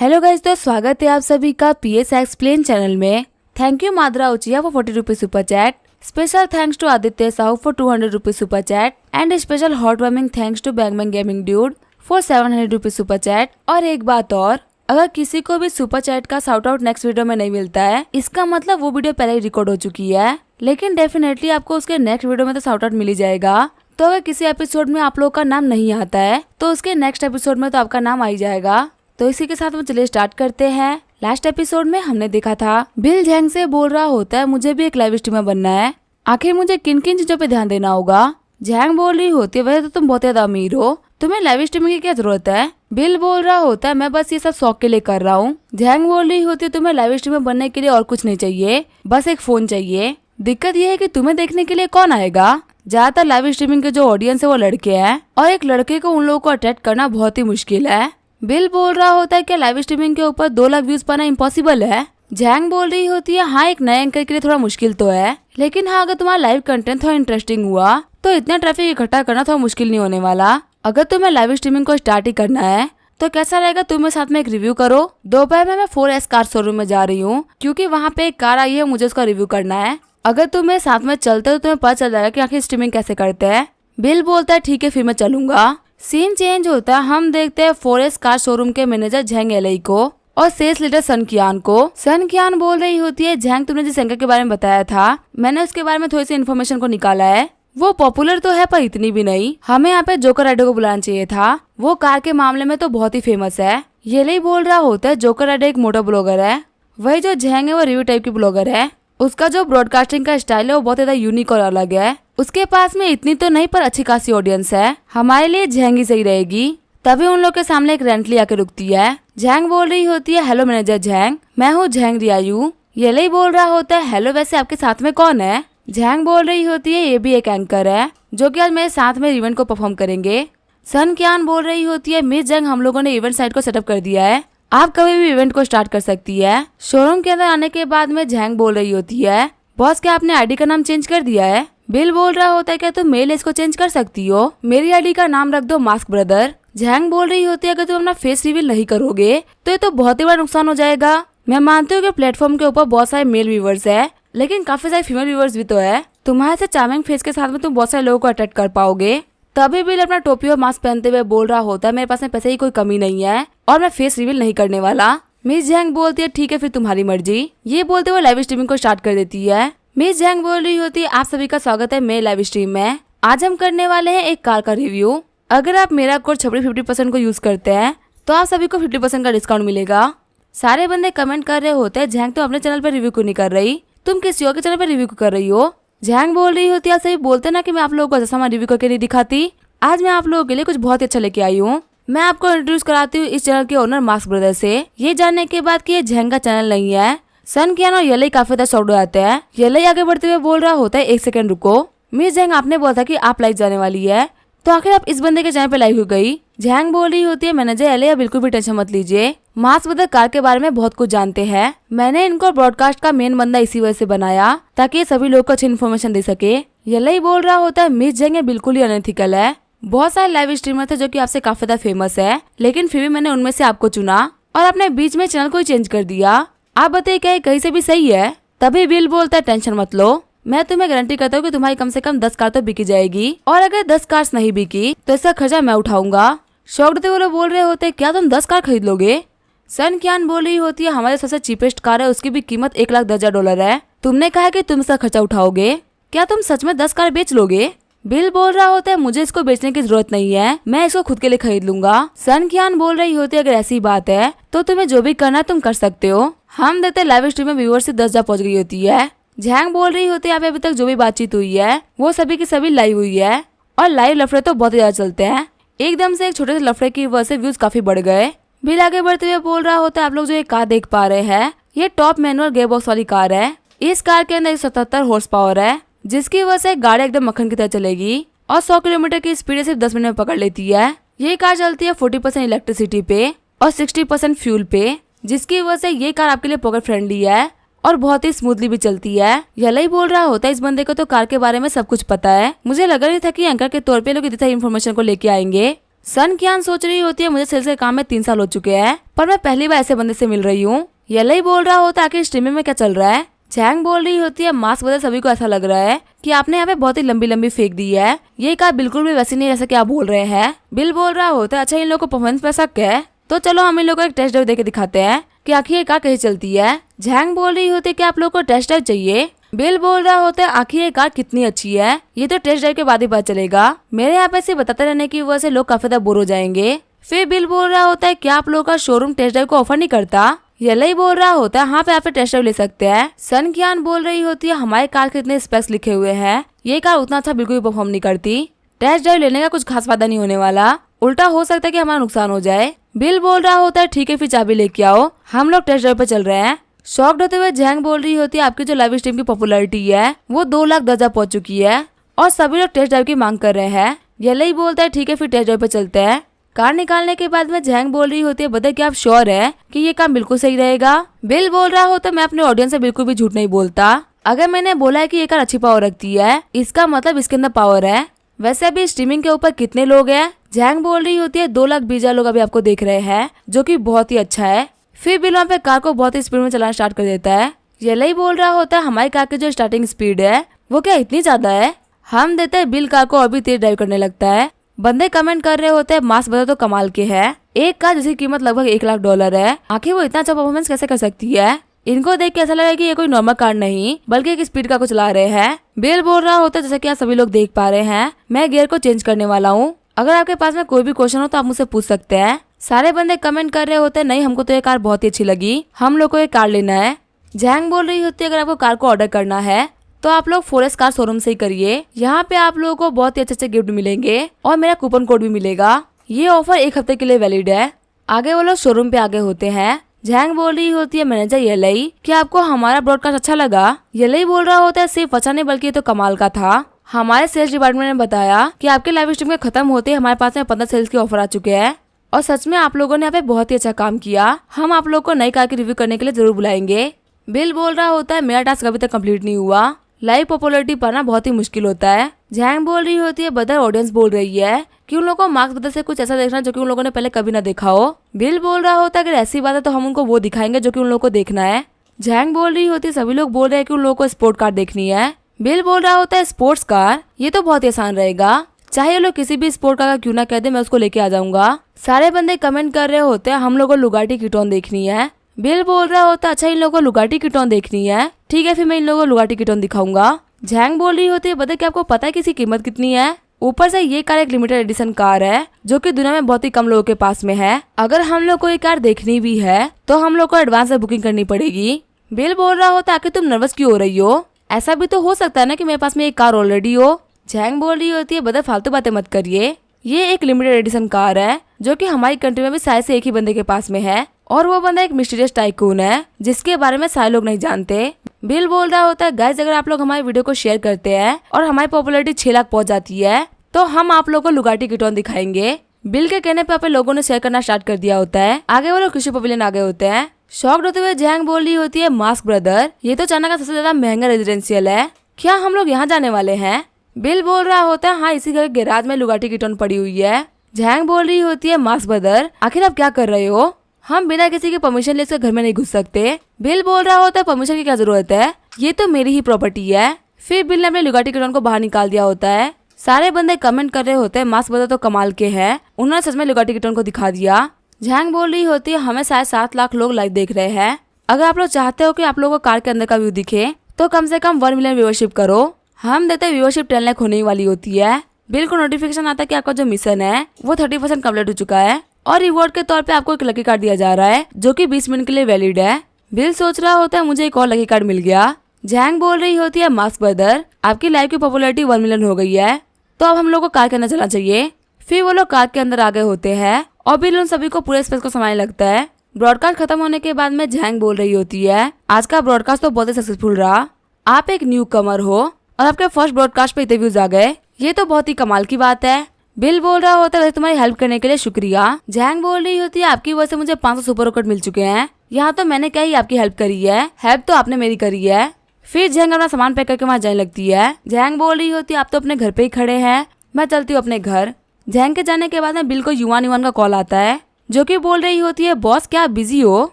Hello guys, तो स्वागत है आप सभी का पीएस एक्सप्लेन चैनल में। थैंक यू माद्रा उचिया for 40 rupees super chat. Special thanks to Aditya Sahu for 200 rupees super chat and special heart warming thanks to bang bang gaming dude for 700 rupees super chat. और एक बात और, अगर किसी को भी सुपर चैट का शाउट आउट नेक्स्ट वीडियो में नहीं मिलता है, इसका मतलब वो वीडियो पहले ही रिकॉर्ड हो चुकी है, लेकिन डेफिनेटली आपको उसके नेक्स्ट वीडियो में तो शाउट आउट मिल ही जाएगा। तो अगर किसी एपिसोड में आप लोग का नाम नहीं आता है तो उसके नेक्स्ट एपिसोड में तो आपका नाम आ ही जाएगा। तो इसी के साथ हम चलिए स्टार्ट करते हैं। लास्ट एपिसोड में हमने देखा था बिल झैंग से बोल रहा होता है मुझे भी एक लाइव स्ट्रीमर बनना है, आखिर मुझे किन किन चीजों पे ध्यान देना होगा। झैंग बोल रही होती है वैसे तो तुम बहुत ज्यादा अमीर हो, तुम्हें लाइव स्ट्रीमिंग की क्या जरूरत है। बिल बोल रहा होता है मैं बस ये सब शौक के लिए कर रहा हूँ। झैंग बोल रही होती है तुम्हें लाइव स्ट्रीमर बनने के लिए और कुछ नहीं चाहिए, बस एक फोन चाहिए। दिक्कत ये है कि तुम्हें देखने के लिए कौन आएगा। ज्यादातर लाइव स्ट्रीमिंग के जो ऑडियंस है वो लड़के हैं और एक लड़के को उन लोगों को अट्रैक्ट करना बहुत ही मुश्किल है। बिल बोल रहा होता है कि लाइव स्ट्रीमिंग के ऊपर 2 लाख व्यूज पाना इम्पॉसिबल है। झैंग बोल रही होती है हाँ एक नए एंकर के लिए थोड़ा मुश्किल तो है, लेकिन हाँ अगर तुम्हारा लाइव कंटेंट थोड़ा इंटरेस्टिंग हुआ तो इतना ट्रैफिक इकट्ठा करना थोड़ा मुश्किल नहीं होने वाला। अगर तुम्हें लाइव स्ट्रीमिंग को स्टार्ट ही करना है तो कैसा रहेगा तुम मेरे साथ में एक रिव्यू करो। दोपहर में मैं 4S कार शोरूम में जा रही हूँ क्योंकि वहाँ पे एक कार आई है, मुझे उसका रिव्यू करना है। अगर तुम मेरे साथ में चलते हो तो तुम्हें पता चल जाएगा कि आखिर स्ट्रीमिंग कैसे करते हैं। बिल बोलता है ठीक है फिर मैं चलूंगा। सीन चेंज होता है, हम देखते हैं 4S कार शोरूम के मैनेजर झैंग एलई को और सेल्स लीडर सन कियान को। सन कियान बोल रही होती है झैंग तुमने जिस एंकर के बारे में बताया था मैंने उसके बारे में थोड़ी सी इन्फॉर्मेशन को निकाला है, वो पॉपुलर तो है पर इतनी भी नहीं, हमें यहाँ पे जोकर राइडर को बुलाना चाहिए था, वो कार के मामले में तो बहुत ही फेमस है। एलई बोल रहा होता है जोकर राइडर एक मोटर ब्लॉगर है, वही जो झैंग है वो रिव्यू टाइप की ब्लॉगर है। उसका जो ब्रॉडकास्टिंग का स्टाइल है वो बहुत ज्यादा यूनिक और अलग है। उसके पास में इतनी तो नहीं पर अच्छी खासी ऑडियंस है, हमारे लिए झैंग ही सही रहेगी। तभी उन लोग के सामने एक रेंटली आके रुकती है। झैंग बोल रही होती है हेलो मैनेजर झैंग, मैं हूँ झैंग रियायू। ये बोल रहा होता है हेलो वैसे आपके साथ में कौन है। झैंग बोल रही होती है ये भी एक एंकर है जो कि आज मेरे साथ में इवेंट को परफॉर्म करेंगे। सन कियान बोल रही होती है मिस झैंग हम लोगों ने इवेंट साइट को सेटअप कर दिया है, आप कभी भी इवेंट को स्टार्ट कर सकती है। शोरूम के अंदर आने के बाद में झैंग बोल रही होती है बॉस क्या आपने आईडी का नाम चेंज कर दिया है। बिल बोल रहा होता है क्या तुम मेल इसको चेंज कर सकती हो, मेरी आईडी का नाम रख दो मास्क ब्रदर। झैंग बोल रही होती है अगर तुम अपना फेस रिवील नहीं करोगे तो ये तो बहुत ही बड़ा नुकसान हो जाएगा। मैं मानती हूँ कि प्लेटफॉर्म के ऊपर बहुत सारे मेल व्यूवर्स है लेकिन काफी सारे फीमेल व्यूवर्स भी तो है, तुम्हारे से चार्मिंग फेस के साथ में तुम बहुत सारे लोगों को अट्रैक्ट कर पाओगे। तभी बिल अपना टोपी और मास्क पहनते हुए बोल रहा होता है मेरे पास में पैसे की कोई कमी नहीं है और मैं फेस रिवील नहीं करने वाला। मिस झैंग बोलती है ठीक है फिर तुम्हारी मर्जी। ये बोलते हुए लाइव स्ट्रीमिंग को स्टार्ट कर देती है। मिस झैंग बोल रही होती है आप सभी का स्वागत है मेरे लाइव स्ट्रीम में। आज हम करने वाले हैं एक कार का रिव्यू। अगर आप मेरा कोड छपड़ी 50% को यूज करते हैं तो आप सभी को 50% का डिस्काउंट मिलेगा। सारे बंदे कमेंट कर रहे होते हैं झैंग तुम अपने चैनल पर रिव्यू क्यों नहीं कर रही, तुम किसी और के चैनल पर रिव्यू क्यों कर रही हो। झैंग बोल रही होती है आप सभी बोलते ना कि मैं आप लोगों को अच्छा सामान रिव्यू करके नहीं दिखाती, आज मैं आप लोगों के लिए कुछ बहुत ही अच्छा लेके आई हूँ। मैं आपको इंट्रोड्यूस कराती हूँ इस चैनल के ओनर मास्क ब्रदर से। ये जानने के बाद कि ये झैंग का चैनल नहीं है, सन कियान और एलई काफी ज्यादा शॉक्ड हो जाते हैं। एलई आगे बढ़ते हुए बोल रहा होता है एक सेकंड रुको, मिस झैंग आपने बोला था कि आप लाइव जाने वाली है तो आखिर आप इस बंदे के चैनल पे लाइव हो गई। झैंग बोल रही होती है मैनेजर एलई बिल्कुल भी टेंशन मत लीजिए, मास्क ब्रदर कार के बारे में बहुत कुछ जानते हैं, मैंने इनको ब्रॉडकास्ट का मेन बंदा इसी वजह से बनाया ताकि ये सभी लोग को अच्छी इन्फॉर्मेशन दे सके। एलई बोल रहा होता है मिस झैंग बिल्कुल ही अनएथिकल है, बहुत सारे लाइव स्ट्रीमर थे जो कि आपसे काफी ज्यादा फेमस है लेकिन फिर भी मैंने उनमें से आपको चुना और अपने बीच में चैनल को ही चेंज कर दिया, आप बताइए क्या कहीं से भी सही है। तभी बिल बोलता है टेंशन मत लो, मैं तुम्हें गारंटी करता हूँ कि तुम्हारी कम से कम 10 कार तो बिकी जाएगी और अगर 10 कार्स नहीं बिकी तो इसका खर्चा मैं उठाऊंगा। शॉक्ड वो लोग बोल रहे होते क्या तुम 10 कार खरीद लोगे। सन कियान बोल रही होती है हमारे सबसे चीपेस्ट कार है उसकी भी कीमत $1,10,000 है, तुमने कहा कि तुम इसका खर्चा उठाओगे, क्या तुम सच में 10 कार बेच लोगे। बिल बोल रहा होता है मुझे इसको बेचने की जरूरत नहीं है, मैं इसको खुद के लिए खरीद लूंगा। सन कियान बोल रही होती है अगर ऐसी बात है तो तुम्हें जो भी करना है तुम कर सकते हो। हम देखते लाइव स्ट्रीम में व्यूअर से 10,000 पहुंच गई होती है। झैंग बोल रही होती है अभी तक जो भी बातचीत हुई है वो सभी की सभी लाइव हुई है और लाइव लफड़े तो बहुत ज्यादा चलते हैं, एकदम से एक छोटे से लफड़े की वजह से व्यूज काफी बढ़ गए। बिल आगे बढ़ते हुए बोल रहा होता है आप लोग जो ये कार देख पा रहे हैं ये टॉप मैनुअल गेयरबॉक्स वाली कार है, इस कार के अंदर 177 हॉर्स पावर है जिसकी वजह से गाड़ी एकदम मक्खन की तरह चलेगी और 100 किलोमीटर की स्पीड सिर्फ 10 मिनट में पकड़ लेती है। ये कार चलती है 40% इलेक्ट्रिसिटी पे और 60% फ्यूल पे, जिसकी वजह से ये कार आपके लिए पॉकेट फ्रेंडली है और बहुत ही स्मूथली भी चलती है। एलई बोल रहा होता है इस बंदे को तो कार के बारे में सब कुछ पता है, मुझे लग रहा था कि एंकर के तौर पे लोग इतनी सारी इन्फॉर्मेशन को लेके आएंगे। सन कियान सोच रही होती है मुझे सेल्स के काम में 3 साल हो चुके हैं, पर मैं पहली बार ऐसे बंदे से मिल रही हूँ। येलई बोल रहा होता है आखिर स्ट्रीमिंग में क्या चल रहा है। जैंग बोल रही होती है मास्क बदल सभी को ऐसा लग रहा है कि आपने यहाँ पे बहुत ही लंबी लंबी फेंक दी है, ये कार बिल्कुल भी वैसी नहीं जैसा कि आप बोल रहे हैं। बिल बोल रहा होता है अच्छा इन लोगों को परफॉर्मेंस पे शक है, तो चलो हम इन लोगों को एक टेस्ट ड्राइव देके दिखाते हैं कि आखिर ये कार कैसे चलती है। जैंग बोल रही होती है कि आप लोगों को टेस्ट ड्राइव चाहिए। बिल बोल रहा होता है आखिर ये कार कितनी अच्छी है ये तो टेस्ट ड्राइव के बाद ही पता चलेगा, मेरे यहाँ पे सिर्फ बताते रहने की वजह से लोग काफी ज्यादा बोर हो जाएंगे। फिर बिल बोल रहा होता है क्या आप लोगों का शोरूम टेस्ट ड्राइव को ऑफर नहीं करता। येलई बोल रहा होता है हाँ पे आप टेस्ट ड्राइव ले सकते हैं। सन कियान बोल रही होती है हमारे कार के इतने स्पेक्स लिखे हुए हैं, ये कार उतना अच्छा बिल्कुल भी परफॉर्म नहीं करती, टेस्ट ड्राइव लेने का कुछ खास फायदा नहीं होने वाला, उल्टा हो सकता है कि हमारा नुकसान हो जाए। बिल बोल रहा होता है ठीक है फिर चाबी लेके आओ, हम लोग टेस्ट ड्राइव पे चल रहे हैं। शॉक्ड होते हुए जैंग बोल रही होती है आपकी जो लाइव स्ट्रीम की पॉपुलैरिटी है वो 2,10,000 पहुंच चुकी है और सभी लोग टेस्ट ड्राइव की मांग कर रहे हैं। येलई बोलता है ठीक है फिर टेस्ट ड्राइव पे चलते हैं। कार निकालने के बाद में जैंग बोल रही होती है बता क्या आप श्योर है कि ये काम बिल्कुल सही रहेगा। बिल बोल रहा होता है मैं अपने ऑडियंस से बिल्कुल भी झूठ नहीं बोलता, अगर मैंने बोला है कि ये कार अच्छी पावर रखती है इसका मतलब इसके अंदर पावर है। वैसे अभी स्ट्रीमिंग के ऊपर कितने लोग हैं। जैंग बोल रही होती है 2,20,000 लोग अभी आपको देख रहे हैं जो कि बहुत ही अच्छा है। फिर बिल वहाँ पे कार को बहुत ही स्पीड में चलाना स्टार्ट कर देता है। येलई बोल रहा होता है हमारी कार की जो स्टार्टिंग स्पीड है वो क्या इतनी ज्यादा है। हम देते हैं बिल कार को और भी तेज ड्राइव करने लगता है। बंदे कमेंट कर रहे होते हैं मास्क बदल तो कमाल के है, एक कार जिसकी कीमत लगभग $1,00,000 है, आखिर वो इतना अच्छा परफॉर्मेंस कैसे कर सकती है। इनको देख के ऐसा लगा कि ये कोई नॉर्मल कार नहीं बल्कि एक स्पीड कार को चला रहे हैं। बिल बोल रहा होता है जैसे कि आप सभी लोग देख पा रहे हैं मैं गियर को चेंज करने वाला हूँ, अगर आपके पास में कोई भी क्वेश्चन हो तो आप मुझसे पूछ सकते हैं। सारे बंदे कमेंट कर रहे होते हैं नहीं हमको तो ये कार बहुत ही अच्छी लगी, हम लोग को ये कार लेना है। जैंग बोल रही होती है अगर आपको कार को ऑर्डर करना है तो आप लोग फॉरेस्ट कार शोरूम से ही करिए, यहाँ पे आप लोगों को बहुत ही अच्छे गिफ्ट मिलेंगे और मेरा कूपन कोड भी मिलेगा। ये ऑफर 1 हफ्ते के लिए वैलिड है। आगे वो लोग शोरूम पे आगे होते हैं। जैंग बोल रही होती है मैनेजर येलई कि आपको हमारा ब्रॉडकास्ट अच्छा लगा। येलई बोल रहा होता है सिर्फ अच्छा नहीं बल्कि ये तो कमाल का था, हमारे सेल्स डिपार्टमेंट ने बताया कि आपके लाइव स्ट्रीम के खत्म होते हमारे पास में 15 सेल्स के ऑफर आ चुके हैं और सच में आप लोगों ने यहाँ पे बहुत ही अच्छा काम किया, हम आप लोग को नई कार की रिव्यू करने के लिए जरूर बुलाएंगे। बिल बोल रहा होता है मेरा टास्क अभी तक कंप्लीट नहीं हुआ, लाइव पॉपुलैरिटी पाना बहुत ही मुश्किल होता है। जैंग बोल रही होती है बदर ऑडियंस बोल रही है कि उन लोगों को मार्क्स बदल से कुछ ऐसा देखना जो कि उन लोगों ने पहले कभी ना देखा हो। बिल बोल रहा होता है अगर ऐसी बात है तो हम उनको वो दिखाएंगे जो कि उन लोगों को देखना है। जैंग बोल रही होती है सभी लोग बोल रहे हैं कि उन लोगों को स्पोर्ट कार देखनी है। बिल बोल रहा होता है स्पोर्ट्स कार ये तो बहुत ही आसान रहेगा, चाहे लोग किसी भी स्पोर्ट कार का क्यों ना कह दे मैं उसको लेके आ जाऊंगा। सारे बंदे कमेंट कर रहे होते हैं हम लोग को लुगाटी कीटोन देखनी है। बिल बोल रहा होता है अच्छा इन लोगों को लुगाटी कीटोन देखनी है, ठीक है फिर मैं इन लोगों को लुगाटी कीटोन दिखाऊंगा। जैंग बोल रही होती है बता कि आपको पता है कि इसकी कीमत कितनी है, ऊपर से ये कार एक लिमिटेड एडिशन कार है जो कि दुनिया में बहुत ही कम लोगों के पास में है, अगर हम लोग को ये कार देखनी भी है तो हम लोग को एडवांस में बुकिंग करनी पड़ेगी। बिल बोल रहा होता है आखिर तुम नर्वस क्यों हो रही हो, ऐसा भी तो हो सकता है ना कि मेरे पास में एक कार ऑलरेडी हो। जैंग बोल रही होती है बता फालतू बातें मत करिए, ये एक लिमिटेड एडिशन कार है जो कि हमारी कंट्री में भी शायद से एक ही बंदे के पास में है और वो बंदा एक मिस्टीरियस टाइकून है जिसके बारे में सारे लोग नहीं जानते। बिल बोल रहा होता है गाइस अगर आप लोग हमारी वीडियो को शेयर करते हैं और हमारी पॉपुलैरिटी 6 लाख पहुंच जाती है तो हम आप लोगों को लुगाटी कीटोन दिखाएंगे। बिल के कहने पे लोगों ने शेयर करना स्टार्ट कर दिया होता है। आगे वो लोग कृषि पवेलियन आगे होते हैं। शॉक्ड होते हुए जैंग बोल रही होती है मास्क ब्रदर ये तो चाइना का सबसे ज्यादा महंगा रेजिडेंशियल है, क्या हम लोग यहाँ जाने वाले हैं। बिल बोल रहा होता है हाँ इसी घर के गैराज में लुगाटी कीटोन पड़ी हुई है। जैंग बोल रही होती है मास्क ब्रदर आखिर आप क्या कर रहे हो, हम बिना किसी की परमिशन ले इसके घर में नहीं घुस सकते। बिल बोल रहा होता है परमिशन की क्या जरूरत है, ये तो मेरी ही प्रॉपर्टी है। फिर बिल ने अपने लुगाटी कीटोन को बाहर निकाल दिया होता है। सारे बंदे कमेंट कर रहे होते हैं मास्क ब्रदर तो कमाल के हैं, उन्होंने सच में लुगाटी कीटोन को दिखा दिया। जैंग बोल रही होती है हमें शायद 7 लाख लोग लाइव देख रहे हैं, अगर आप लोग चाहते हो कि आप लोगों को कार के अंदर का व्यू दिखे तो कम से कम 1 मिलियन व्यूअरशिप करो। हम देते व्यूअरशिप 10 लाख होने वाली होती है। बिल को नोटिफिकेशन आता है कि आपका जो मिशन है वो 30% कम्प्लीट हो चुका है और रिवॉर्ड के तौर पे आपको एक लकी कार्ड दिया जा रहा है जो कि 20 मिनट के लिए वैलिड है। बिल सोच रहा होता है मुझे एक और लकी कार्ड मिल गया। जैंग बोल रही होती है मास्क ब्रदर आपकी लाइव की पॉपुलैरिटी 1 मिलियन हो गई है तो अब हम लोग को कार के अंदर चलना चाहिए। फिर वो लोग कार के अंदर आगे होते हैं और बिल उन सभी को पूरे स्पेस को संभालने लगता है। ब्रॉडकास्ट खत्म होने के बाद में जैंग बोल रही होती है आज का ब्रॉडकास्ट तो बहुत ही सक्सेसफुल रहा, आप एक न्यू कमर हो और आपके फर्स्ट ब्रॉडकास्ट पे इतने व्यूज आ गए, ये तो बहुत ही कमाल की बात है। बिल बोल रहा होता है तुम्हारी हेल्प करने के लिए शुक्रिया। जैंग बोल रही होती है आपकी वजह से मुझे 500 सुपर रॉकेट मिल चुके हैं, यहाँ तो मैंने क्या ही आपकी हेल्प करी है, हेल्प तो आपने मेरी करी है। फिर जैंग अपना सामान पैक करके वहाँ जाने लगती है। जैंग बोल रही होती है आप तो अपने घर पे ही खड़े हैं, मैं चलती हूँ अपने घर। जैंग के जाने के बाद में बिल को युआन युआन का कॉल आता है, जो कि बोल रही होती है बॉस क्या आप बिजी हो,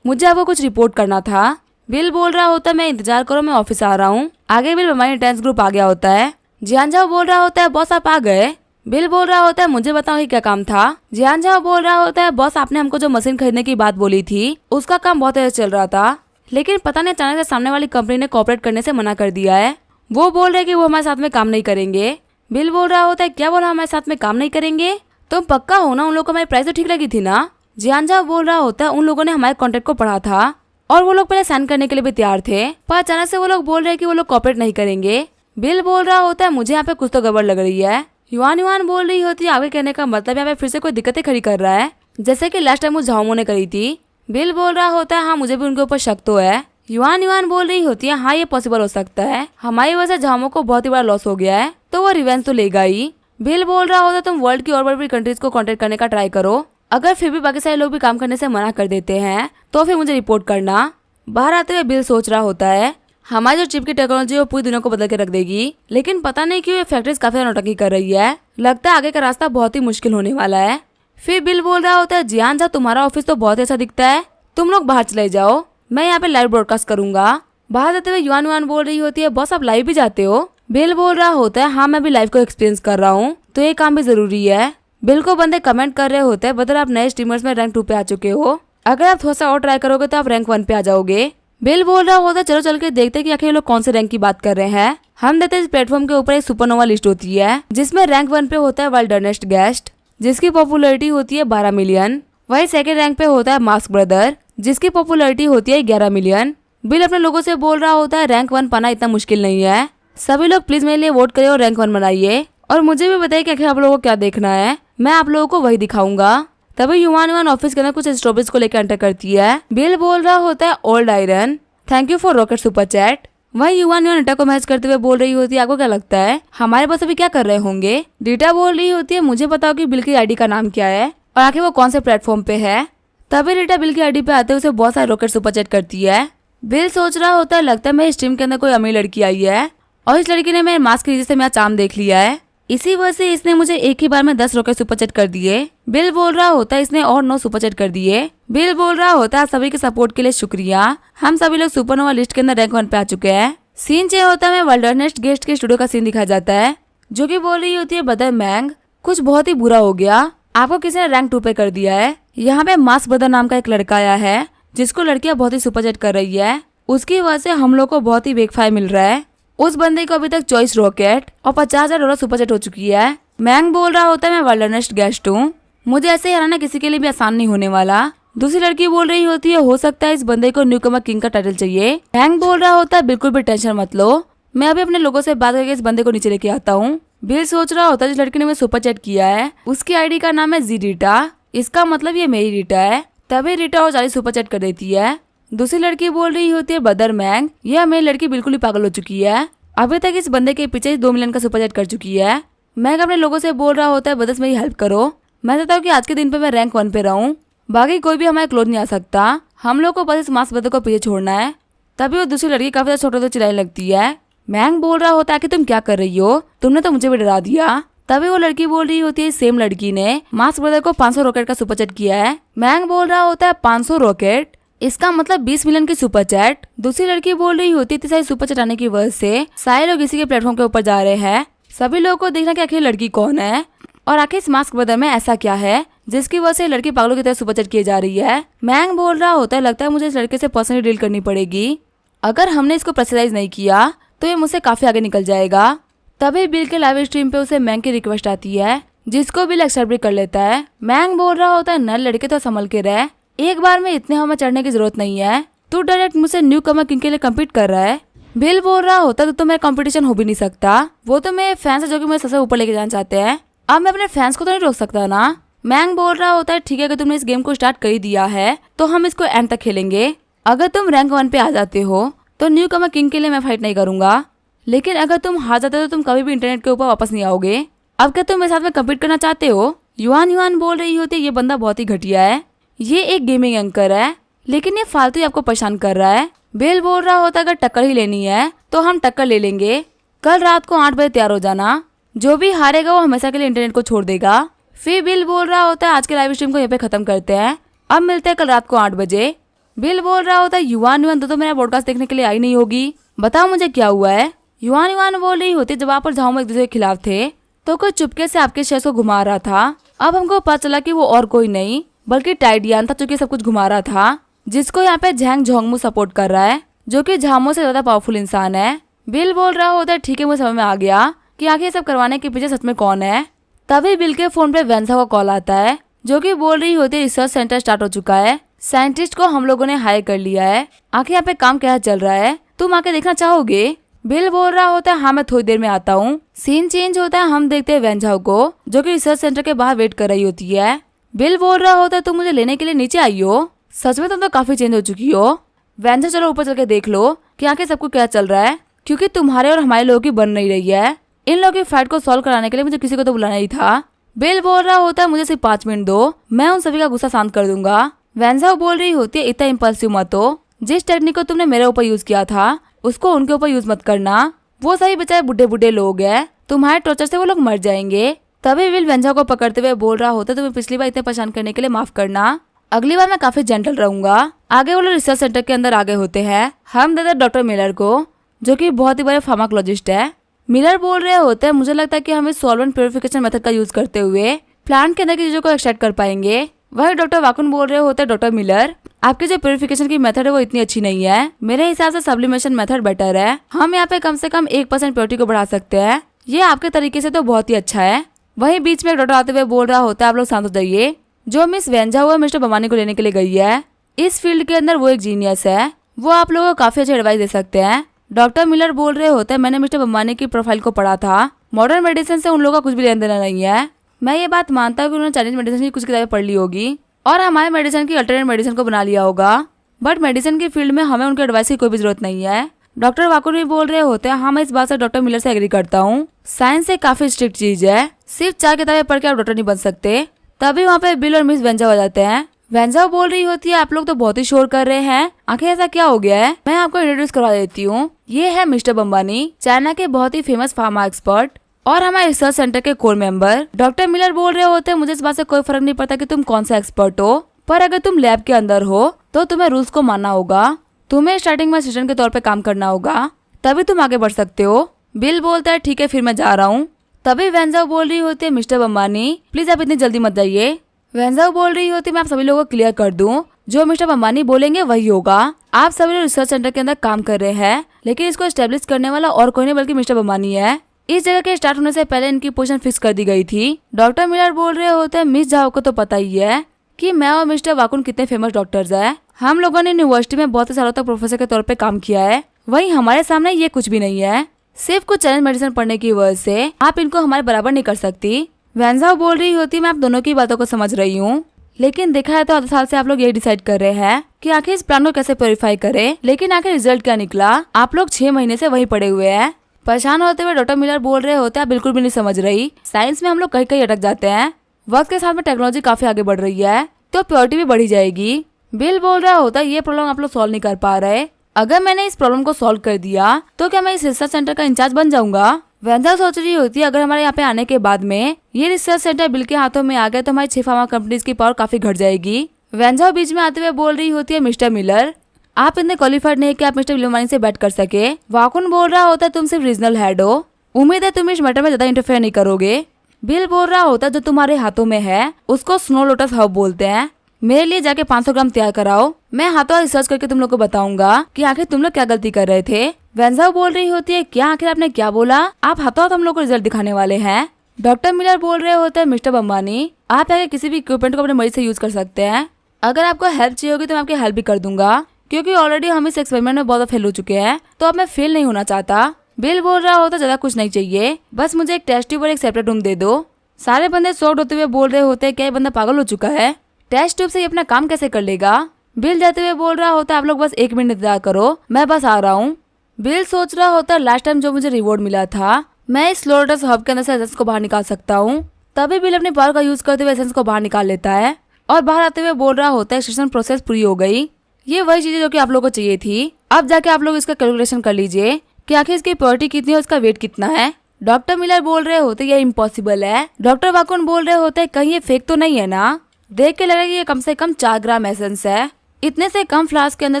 मुझे आपको कुछ रिपोर्ट करना था। बिल बोल रहा होता है मैं इंतजार करो, मैं ऑफिस आ रहा हूँ। आगे बिल हमारे इंटेंस ग्रुप आ गया होता है। जियानजाओ बोल रहा होता है बॉस आप आ गए। बिल बोल रहा होता है मुझे बताओ ये क्या काम था। जियानजाओ बोल रहा होता है बॉस आपने हमको जो मशीन खरीदने की बात बोली थी उसका काम बहुत तेज चल रहा था, लेकिन पता नहीं अचानक से सामने वाली कंपनी ने कॉपरेट करने से मना कर दिया है। वो बोल रहे कि वो हमारे साथ में काम नहीं करेंगे। बिल बोल रहा होता है क्या बोला हमारे साथ में काम नहीं करेंगे, तुम पक्का हो ना उन लोगों को हमारी प्राइस तो ठीक लगी थी ना। जियानजाओ बोल रहा होता है उन लोगों ने हमारे कॉन्ट्रैक्ट को पढ़ा था और वो लोग पहले साइन करने के लिए भी तैयार थे, पर अचानक से वो लोग बोल रहे हैं कि वो लोग कॉपरेट नहीं करेंगे। बिल बोल रहा होता है मुझे यहाँ पे कुछ तो गड़बड़ लग रही है। युआन युआन बोल रही होती है आगे कहने का मतलब यहाँ पे फिर से कोई दिक्कतें खड़ी कर रहा है, जैसे कि लास्ट टाइम उस झाओमो ने करी थी। बिल बोल रहा होता है हाँ मुझे भी उनके ऊपर शक तो है। युआन युआन बोल रही होती है हाँ ये पॉसिबल हो सकता है, हमारी वजह से झाओमो को बहुत ही बड़ा लॉस हो गया है तो वो रिवेंज तो लेगा ही। बिल बोल रहा होता है तुम वर्ल्ड की और बड़ी कंट्रीज को कॉन्टेक्ट करने का ट्राई करो, अगर फिर भी बाकी सारे लोग भी काम करने से मना कर देते हैं तो फिर मुझे रिपोर्ट करना। बाहर आते हुए बिल सोच रहा होता है हमारी जो चिप की टेक्नोलॉजी वो पूरी दुनिया को बदल के रख देगी, लेकिन पता नहीं क्यों ये फैक्ट्रीज काफी नौटंकी कर रही है, लगता है आगे का रास्ता बहुत ही मुश्किल होने वाला है। फिर बिल बोल रहा होता है जियानजा तुम्हारा ऑफिस तो बहुत अच्छा दिखता है, तुम लोग बाहर चले जाओ, मैं यहाँ पे लाइव ब्रॉडकास्ट करूंगा। बाहर जाते हुए युआन युआन बोल रही होती है बॉस आप लाइव भी जाते हो। बिल बोल रहा होता है हाँ मैं भी लाइव को एक्सपीरियंस कर रहा हूँ तो ये काम भी जरूरी है। बिल को बंदे कमेंट कर रहे होते हैं बदल आप नए स्ट्रीमर्स में रैंक 2 पे आ चुके हो, अगर आप थोड़ा सा और ट्राई करोगे तो आप रैंक 1 पे आ जाओगे। बिल बोल रहा होता है चलो चल के देखते हैं कि आखिर ये लोग कौन से रैंक की बात कर रहे हैं। हम देते हैं इस प्लेटफॉर्म के ऊपर एक सुपरनोवा लिस्ट होती है जिसमें रैंक 1 पे होता है वाइल्डरनेस्ट गेस्ट जिसकी पॉपुलैरिटी होती है 12 मिलियन। वही सेकंड रैंक पे होता है मास्क ब्रदर जिसकी पॉपुलैरिटी होती है 11 मिलियन। बिल अपने लोगों से बोल रहा होता है रैंक 1 पाना इतना मुश्किल नहीं है, सभी लोग प्लीज मेरे लिए वोट करें और रैंक 1 बनाइए और मुझे भी बताइए कि आखिर आप लोगों को क्या देखना है, मैं आप लोगों को वही दिखाऊंगा। तभी युआन युआन ऑफिस के अंदर कुछ स्ट्रॉबेरीज को लेकर एंटर करती है। बिल बोल रहा होता है old iron thank you for rocket super chat. वही युआन युआन रीटा को मैच करते हुए बोल रही होती है आपको क्या लगता है हमारे पास अभी क्या कर रहे होंगे। रीटा बोल रही होती है मुझे बताओ कि बिल की आईडी का नाम क्या है और आखिर वो कौन से प्लेटफॉर्म पे है। तभी रीटा बिल की आईडी पे आते उसे बहुत सारे रॉकेट सुपर चैट करती है। बिल सोच रहा होता है लगता है मेरे स्ट्रीम के अंदर कोई अमीर लड़की आई है और इस लड़की ने मेरे मास्क की वजह से मेरा चाम देख लिया है, इसी वजह से इसने मुझे एक ही बार में 10 रॉकेट सुपर चैट कर दिए। बिल बोल रहा होता है इसने और 9 सुपर चैट कर दिए। बिल बोल रहा होता है सभी के सपोर्ट के लिए शुक्रिया, हम सभी लोग सुपरनोवा लिस्ट के अंदर रैंक 1 पे आ चुके हैं। सीन चेंज होता है वाइल्डरनेस्ट गेस्ट के स्टूडियो का सीन दिखाया जाता है जो कि बोल रही होती है ब्रदर मैंग कुछ बहुत ही बुरा हो गया, आपको किसी ने रैंक 2 पे कर दिया है। यहाँ पे मास्क ब्रदर नाम का एक लड़का आया है जिसको लड़कियां बहुत ही सुपर चैट कर रही है, उसकी वजह से हम लोग को बहुत ही बेकफायर मिल रहा है। उस बंदे को अभी तक 24 रॉकेट और $50,000 सुपर चैट हो चुकी है। मैंग बोल रहा होता है मैं वाइल्डरनेस्ट गेस्ट हूँ, मुझे ऐसे ही हराना किसी के लिए भी आसान नहीं होने वाला। दूसरी लड़की बोल रही होती है हो सकता है इस बंदे को न्यूकमर किंग का टाइटल चाहिए। मैंग बोल रहा होता है बिल्कुल भी टेंशन मत लो, मैं अभी अपने लोगों से बात करके इस बंदे को नीचे लेके आता हूँ। बिल सोच रहा होता है जिस लड़की ने मुझे सुपर चैट किया है उसकी आईडी का नाम है जी रीटा, इसका मतलब ये मेरी रीटा है। तभी रीटा और 40 सुपर चैट कर देती है। दूसरी लड़की बोल रही होती है ब्रदर मैंग यह मेरी लड़की बिल्कुल ही पागल हो चुकी है, अभी तक इस बंदे के पीछे 2 मिलियन का सुपर चैट कर चुकी है। मैंग अपने लोगों से बोल रहा होता है ब्रदर्स मेरी हेल्प करो, मैं चाहता हूँ कि आज के दिन पे मैं रैंक 1 पे रहूँ, बाकी कोई भी हमारे क्लोज नहीं आ सकता, हम लोग को बस इस मास्क ब्रदर को पीछे छोड़ना है। तभी वो दूसरी लड़की काफी ज्यादा छोटे चिल्लाने लगती है। मैंग बोल रहा होता है कि तुम क्या कर रही हो, तुमने तो मुझे भी डरा दिया। तभी वो लड़की बोल रही होती है सेम लड़की ने मास्क ब्रदर को 500 रॉकेट का सुपर चैट किया है। मैंग बोल रहा होता है 500 रॉकेट, इसका मतलब 20 मिलियन की सुपर चैट। दूसरी लड़की बोल रही होती है इतनी सारी सुपर चैट आने की वजह से सारे लोग इसी के प्लेटफॉर्म के ऊपर जा रहे हैं, सभी लोगों को देखना कि आखिर लड़की कौन है और आखिर इस मास्क ब्रदर में ऐसा क्या है जिसकी वजह से लड़की पागलों की तरह सुपर चैट किए जा रही है। मैंग बोल रहा होता है लगता है मुझे इस लड़के से पर्सनली डील करनी पड़ेगी, अगर हमने इसको प्रेशराइज नहीं किया तो ये मुझसे काफी आगे निकल जाएगा। तभी बिल के लाइव स्ट्रीम पे उसे मैंग की रिक्वेस्ट आती है जिसको बिल एक्सेप्ट भी कर लेता है। मैंग बोल रहा होता है नर लड़के तो संभल के रह, एक बार में इतने हमें चढ़ने की जरूरत नहीं है, तू डायरेक्ट मुझसे न्यू कमर किंग के लिए कम्पीट कर रहा है। बिल बोल रहा होता तो मेरा कंपटीशन हो भी नहीं सकता, वो तो मेरे फैंस है जो कि मुझे सबसे ऊपर लेके जाना चाहते हैं, अब मैं अपने फैंस को तो नहीं रोक सकता ना। मैंग बोल रहा होता है ठीक है अगर तुमने इस गेम को स्टार्ट कर ही दिया है तो हम इसको एंड तक खेलेंगे, अगर तुम रैंक 1 पे आ जाते हो तो न्यू कमर किंग के लिए मैं फाइट नहीं करूंगा, लेकिन अगर तुम हार जाते हो तो तुम कभी भी इंटरनेट के ऊपर वापस नहीं आओगे। अब क्या तुम मेरे साथ में कम्पीट करना चाहते हो। युआन युआन बोल रही होती है ये बंदा बहुत ही घटिया है, ये एक गेमिंग एंकर है लेकिन ये फालतू ही आपको परेशान कर रहा है। बिल बोल रहा होता अगर टक्कर ही लेनी है तो हम टक्कर ले लेंगे, कल रात को 8 बजे तैयार हो जाना, जो भी हारेगा वो हमेशा के लिए इंटरनेट को छोड़ देगा। फिर बिल बोल रहा होता है आज के लाइव स्ट्रीम को यहाँ पे खत्म करते हैं, अब मिलते हैं कल रात को 8 बजे। बिल बोल रहा होता है युवान तो मेरा पॉडकास्ट देखने के लिए आई नहीं होगी, बताओ मुझे क्या हुआ है। युवान बोल रही होती जब आप और झाओ एक दूसरे के खिलाफ थे तो कोई चुपके से आपके शेयर को घुमा रहा था। अब हमको पता चला कि वो और कोई नहीं बल्कि टाइडियन था जो कि सब कुछ घुमा रहा था, जिसको यहाँ पे झैंग झोंगमू सपोर्ट कर रहा है जो कि झामो से ज्यादा पावरफुल इंसान है। बिल बोल रहा होता है ठीक है मुझे समझ में आ गया कि आखिर ये सब करवाने के पीछे सच में कौन है। तभी बिल के फोन पे वेंसा का कॉल आता है जो कि बोल रही होती है रिसर्च सेंटर स्टार्ट हो चुका है, साइंटिस्ट को हम लोगों ने हायर कर लिया है, आखिर यहाँ पे काम क्या चल रहा है, तुम आके देखना चाहोगे। बिल बोल रहा होता है हाँ मैं थोड़ी देर में आता हूँ। सीन चेंज होता है, हम देखते हैं वेंझाओ को जो कि रिसर्च सेंटर के बाहर वेट कर रही होती है। बिल बोल रहा होता है तुम मुझे लेने के लिए नीचे आई हो, सच में तुम तो काफी चेंज हो चुकी हो। वेंझा चलो ऊपर चल के देख लो कि आखिर सबको क्या चल रहा है, क्योंकि तुम्हारे और हमारे लोगों की बन नहीं रही है। इन लोगों की फाइट को सॉल्व कराने के लिए मुझे किसी को तो बुलाना ही था। बिल बोल रहा होता है मुझे सिर्फ 5 मिनट दो, मैं उन सभी का गुस्सा शांत कर दूंगा। वेंझा बोल रही होती है इतना इम्पल्सिव मत हो, जिस टेक्निक को तुमने मेरे ऊपर यूज किया था उसको उनके ऊपर यूज मत करना, वो सही बेचारे बुढ़े बुढ़े लोग हैं, तुम्हारे टॉर्चर से वो लोग मर जाएंगे। तभी विल वेंझा को पकड़ते हुए बोल रहा होता है तुम्हें पिछली बार इतने परेशान करने के लिए माफ करना, अगली बार मैं काफी जेंटल रहूंगा। आगे वो लोग रिसर्च सेंटर के अंदर आगे होते हैं, हम देते डॉक्टर मिलर को जो कि बहुत ही बड़े फार्माकोलॉजिस्ट है। मिलर बोल रहे होते हैं मुझे लगता है कि हम इस सॉल्वेंट प्योरिफिकेशन मेथड का यूज करते हुए प्लांट के अंदर की चीजों को एक्सट्रैक्ट कर पाएंगे। वही डॉक्टर वाकुन बोल रहे होते हैं डॉक्टर मिलर आपकी जो प्योरिफिकेशन की मेथड है वो इतनी अच्छी नहीं है, मेरे हिसाब से सब्लिमेशन मेथड बेटर है, हम यहाँ पे कम से कम 1% प्योरिटी को बढ़ा सकते हैं, ये आपके तरीके से तो बहुत ही अच्छा है। वहीं बीच में एक डॉक्टर आते हुए बोल रहा होता है आप लोग शांत हो जाइए, जो मिस वेंझा हुआ मिस्टर बमानी को लेने के लिए गई है, इस फील्ड के अंदर वो एक जीनियस है, वो आप लोगों को काफी अच्छी एडवाइस दे सकते हैं। डॉक्टर मिलर बोल रहे होते हैं मैंने मिस्टर बम्बानी की प्रोफाइल को पढ़ा था, मॉडर्न मेडिसिन से उन लोगों का कुछ भी लेना देना नहीं है। मैं ये बात मानता हूँ कि उन्होंने चाइनीज मेडिसिन की कुछ किताबें पढ़ ली होगी और हमारे मेडिसिन की अल्टरनेट मेडिसिन को बना लिया होगा, बट मेडिसिन की फील्ड में हमें उनके एडवाइस की कोई भी जरूरत नहीं है। डॉक्टर वाकुन भी बोल रहे होते हैं हाँ मैं इस बात से डॉक्टर मिलर से एग्री करता हूँ, साइंस एक काफी स्ट्रिक्ट चीज है, सिर्फ 4 किताबें पढ़ के आप डॉक्टर नहीं बन सकते। तभी वहाँ पे बिल और मिस वेंझा हो जाते हैं। वेंझा बोल रही होती है आप लोग तो बहुत ही शोर कर रहे हैं, आखिर ऐसा क्या हो गया है, मैं आपको इंट्रोड्यूस करवा देती हूँ, ये है मिस्टर बम्बानी, चाइना के बहुत ही फेमस फार्मा एक्सपर्ट और हमारे रिसर्च सेंटर के कोर मेंबर। डॉक्टर मिलर बोल रहे होते हैं मुझे इस बात से कोई फर्क नहीं पड़ता कि तुम कौन सा एक्सपर्ट हो, पर अगर तुम लैब के अंदर हो तो तुम्हें रूल्स को मानना होगा, तुम्हें स्टार्टिंग में असिस्टेंट के तौर पे काम करना होगा, तभी तुम आगे बढ़ सकते हो। बिल बोलता है ठीक है फिर मैं जा रहा हूँ। तभी वेंझा बोल रही होती है मिस्टर बम्बानी प्लीज आप इतनी जल्दी मत जाइए। वेंझा बोल रही होती मैं आप सभी लोगों को क्लियर कर दूं, जो मिस्टर बम्बानी बोलेंगे वही होगा, आप सभी लोग रिसर्च सेंटर के अंदर काम कर रहे हैं लेकिन इसको एस्टेब्लिश करने वाला और कोई नहीं बल्कि मिस्टर बम्बानी है, इस जगह के स्टार्ट होने से पहले इनकी पोजीशन फिक्स कर दी गई थी। डॉक्टर मिलर बोल रहे होते हैं मिस झाओ को तो पता ही है कि मैं और मिस्टर वाकुन कितने फेमस डॉक्टर्स हैं, हम लोगों ने यूनिवर्सिटी में बहुत सालों तक प्रोफेसर के तौर पे काम किया है, वहीं हमारे सामने ये कुछ भी नहीं है, सिर्फ कुछ चाइनीज मेडिसिन पढ़ने की वजह से आप इनको हमारे बराबर नहीं कर सकती। वेंझा बोल रही होती मैं आप दोनों की बातों को समझ रही हूँ, लेकिन देखा है तो आधे साल से आप लोग ये डिसाइड कर रहे हैं कि आखिर इस प्लान को कैसे प्योरीफाई करें, लेकिन आखिर रिजल्ट क्या निकला, आप लोग 6 महीने से वहीं पड़े हुए हैं। परेशान होते हुए डॉक्टर मिलर बोल रहे होते हैं आप बिल्कुल भी नहीं समझ रही, साइंस में हम लोग कहीं कहीं अटक जाते हैं, वक्त के साथ में टेक्नोलॉजी काफी आगे बढ़ रही है तो प्योरिटी भी बढ़ी जाएगी। बिल बोल रहा होता है ये प्रॉब्लम आप लोग सॉल्व नहीं कर पा रहे, अगर मैंने इस प्रॉब्लम को सॉल्व कर दिया तो क्या मैं इस रिसर्च सेंटर का इंचार्ज बन जाऊंगा। वेंझा सोच रही होती है अगर हमारे यहाँ पे आने के बाद में ये रिसर्च सेंटर बिल के हाथों में आ गया तो हमारी 6 फार्मा कंपनीज की पावर काफी घट जाएगी। वेंझा बीच में आते हुए बोल रही होती है मिस्टर मिलर आप इतने क्वालिफाइड नहीं कि आप मिस्टर विलोमानी से बैट कर सके। वाकुन बोल रहा होता है तुम सिर्फ रीजनल हेड हो, उम्मीद है तुम इस मैटर में ज्यादा इंटरफेयर नहीं करोगे। बिल बोल रहा होता है जो तुम्हारे हाथों में है उसको स्नो लोटस हब बोलते हैं, मेरे लिए जाके 500 ग्राम तैयार कराओ, मैं हाथों रिसर्च करके तुम लोग को बताऊंगा कि आखिर तुम लोग क्या गलती कर रहे थे। वेंझा बोल रही होती है क्या आखिर आपने क्या बोला, आप हाथों हाथ हम लोग को रिजल्ट दिखाने वाले हैं। डॉक्टर मिलर बोल रहे होते हैं मिस्टर बम्बानी आप आगे किसी भी इक्विपमेंट को अपने मरीज से यूज कर सकते हैं, अगर आपको हेल्प चाहिए होगी तो मैं आपकी हेल्प भी कर दूंगा, क्योंकि ऑलरेडी हम इस एक्सपेरिमेंट में बहुत फेल हो चुके हैं तो अब मैं फेल नहीं होना चाहता। बिल बोल रहा होता ज्यादा कुछ नहीं चाहिए, बस मुझे एक टेस्ट ट्यूब और एक सेपरेट रूम दे दो। सारे बंदे शॉक्ड होते हुए बोल रहे होते हैं क्या ये बंदा पागल हो चुका है, टेस्ट ट्यूब से ये अपना काम कैसे कर लेगा। बिल जाते हुए बोल रहा होता आप लोग बस 1 मिनट इंतजार करो मैं बस आ रहा हूँ। बिल सोच रहा होता लास्ट टाइम जो मुझे रिवॉर्ड मिला था मैं इस लोटस हब के अंदर से एसेंस को बाहर निकाल सकता हूँ, तभी बिल अपनी पावर का यूज करते हुए एसेंस को बाहर निकाल लेता है और बाहर आते हुए बोल रहा होता है एक्सट्रैक्शन प्रोसेस पूरी हो गई, ये वही चीजें जो कि आप लोगों को चाहिए थी, अब जाके आप लोग इसका कैलकुलेशन कर लीजिए कि आखिर इसकी प्योरिटी कितनी है, इसका वेट कितना है। डॉक्टर मिलर बोल रहे होते ये इम्पॉसिबल है। डॉक्टर वाकुन बोल रहे होते कहीं ये फेक तो नहीं है ना। देख के लगा कि ये कम से कम 4 ग्राम एसेंस है। इतने से कम फ्लास्क के अंदर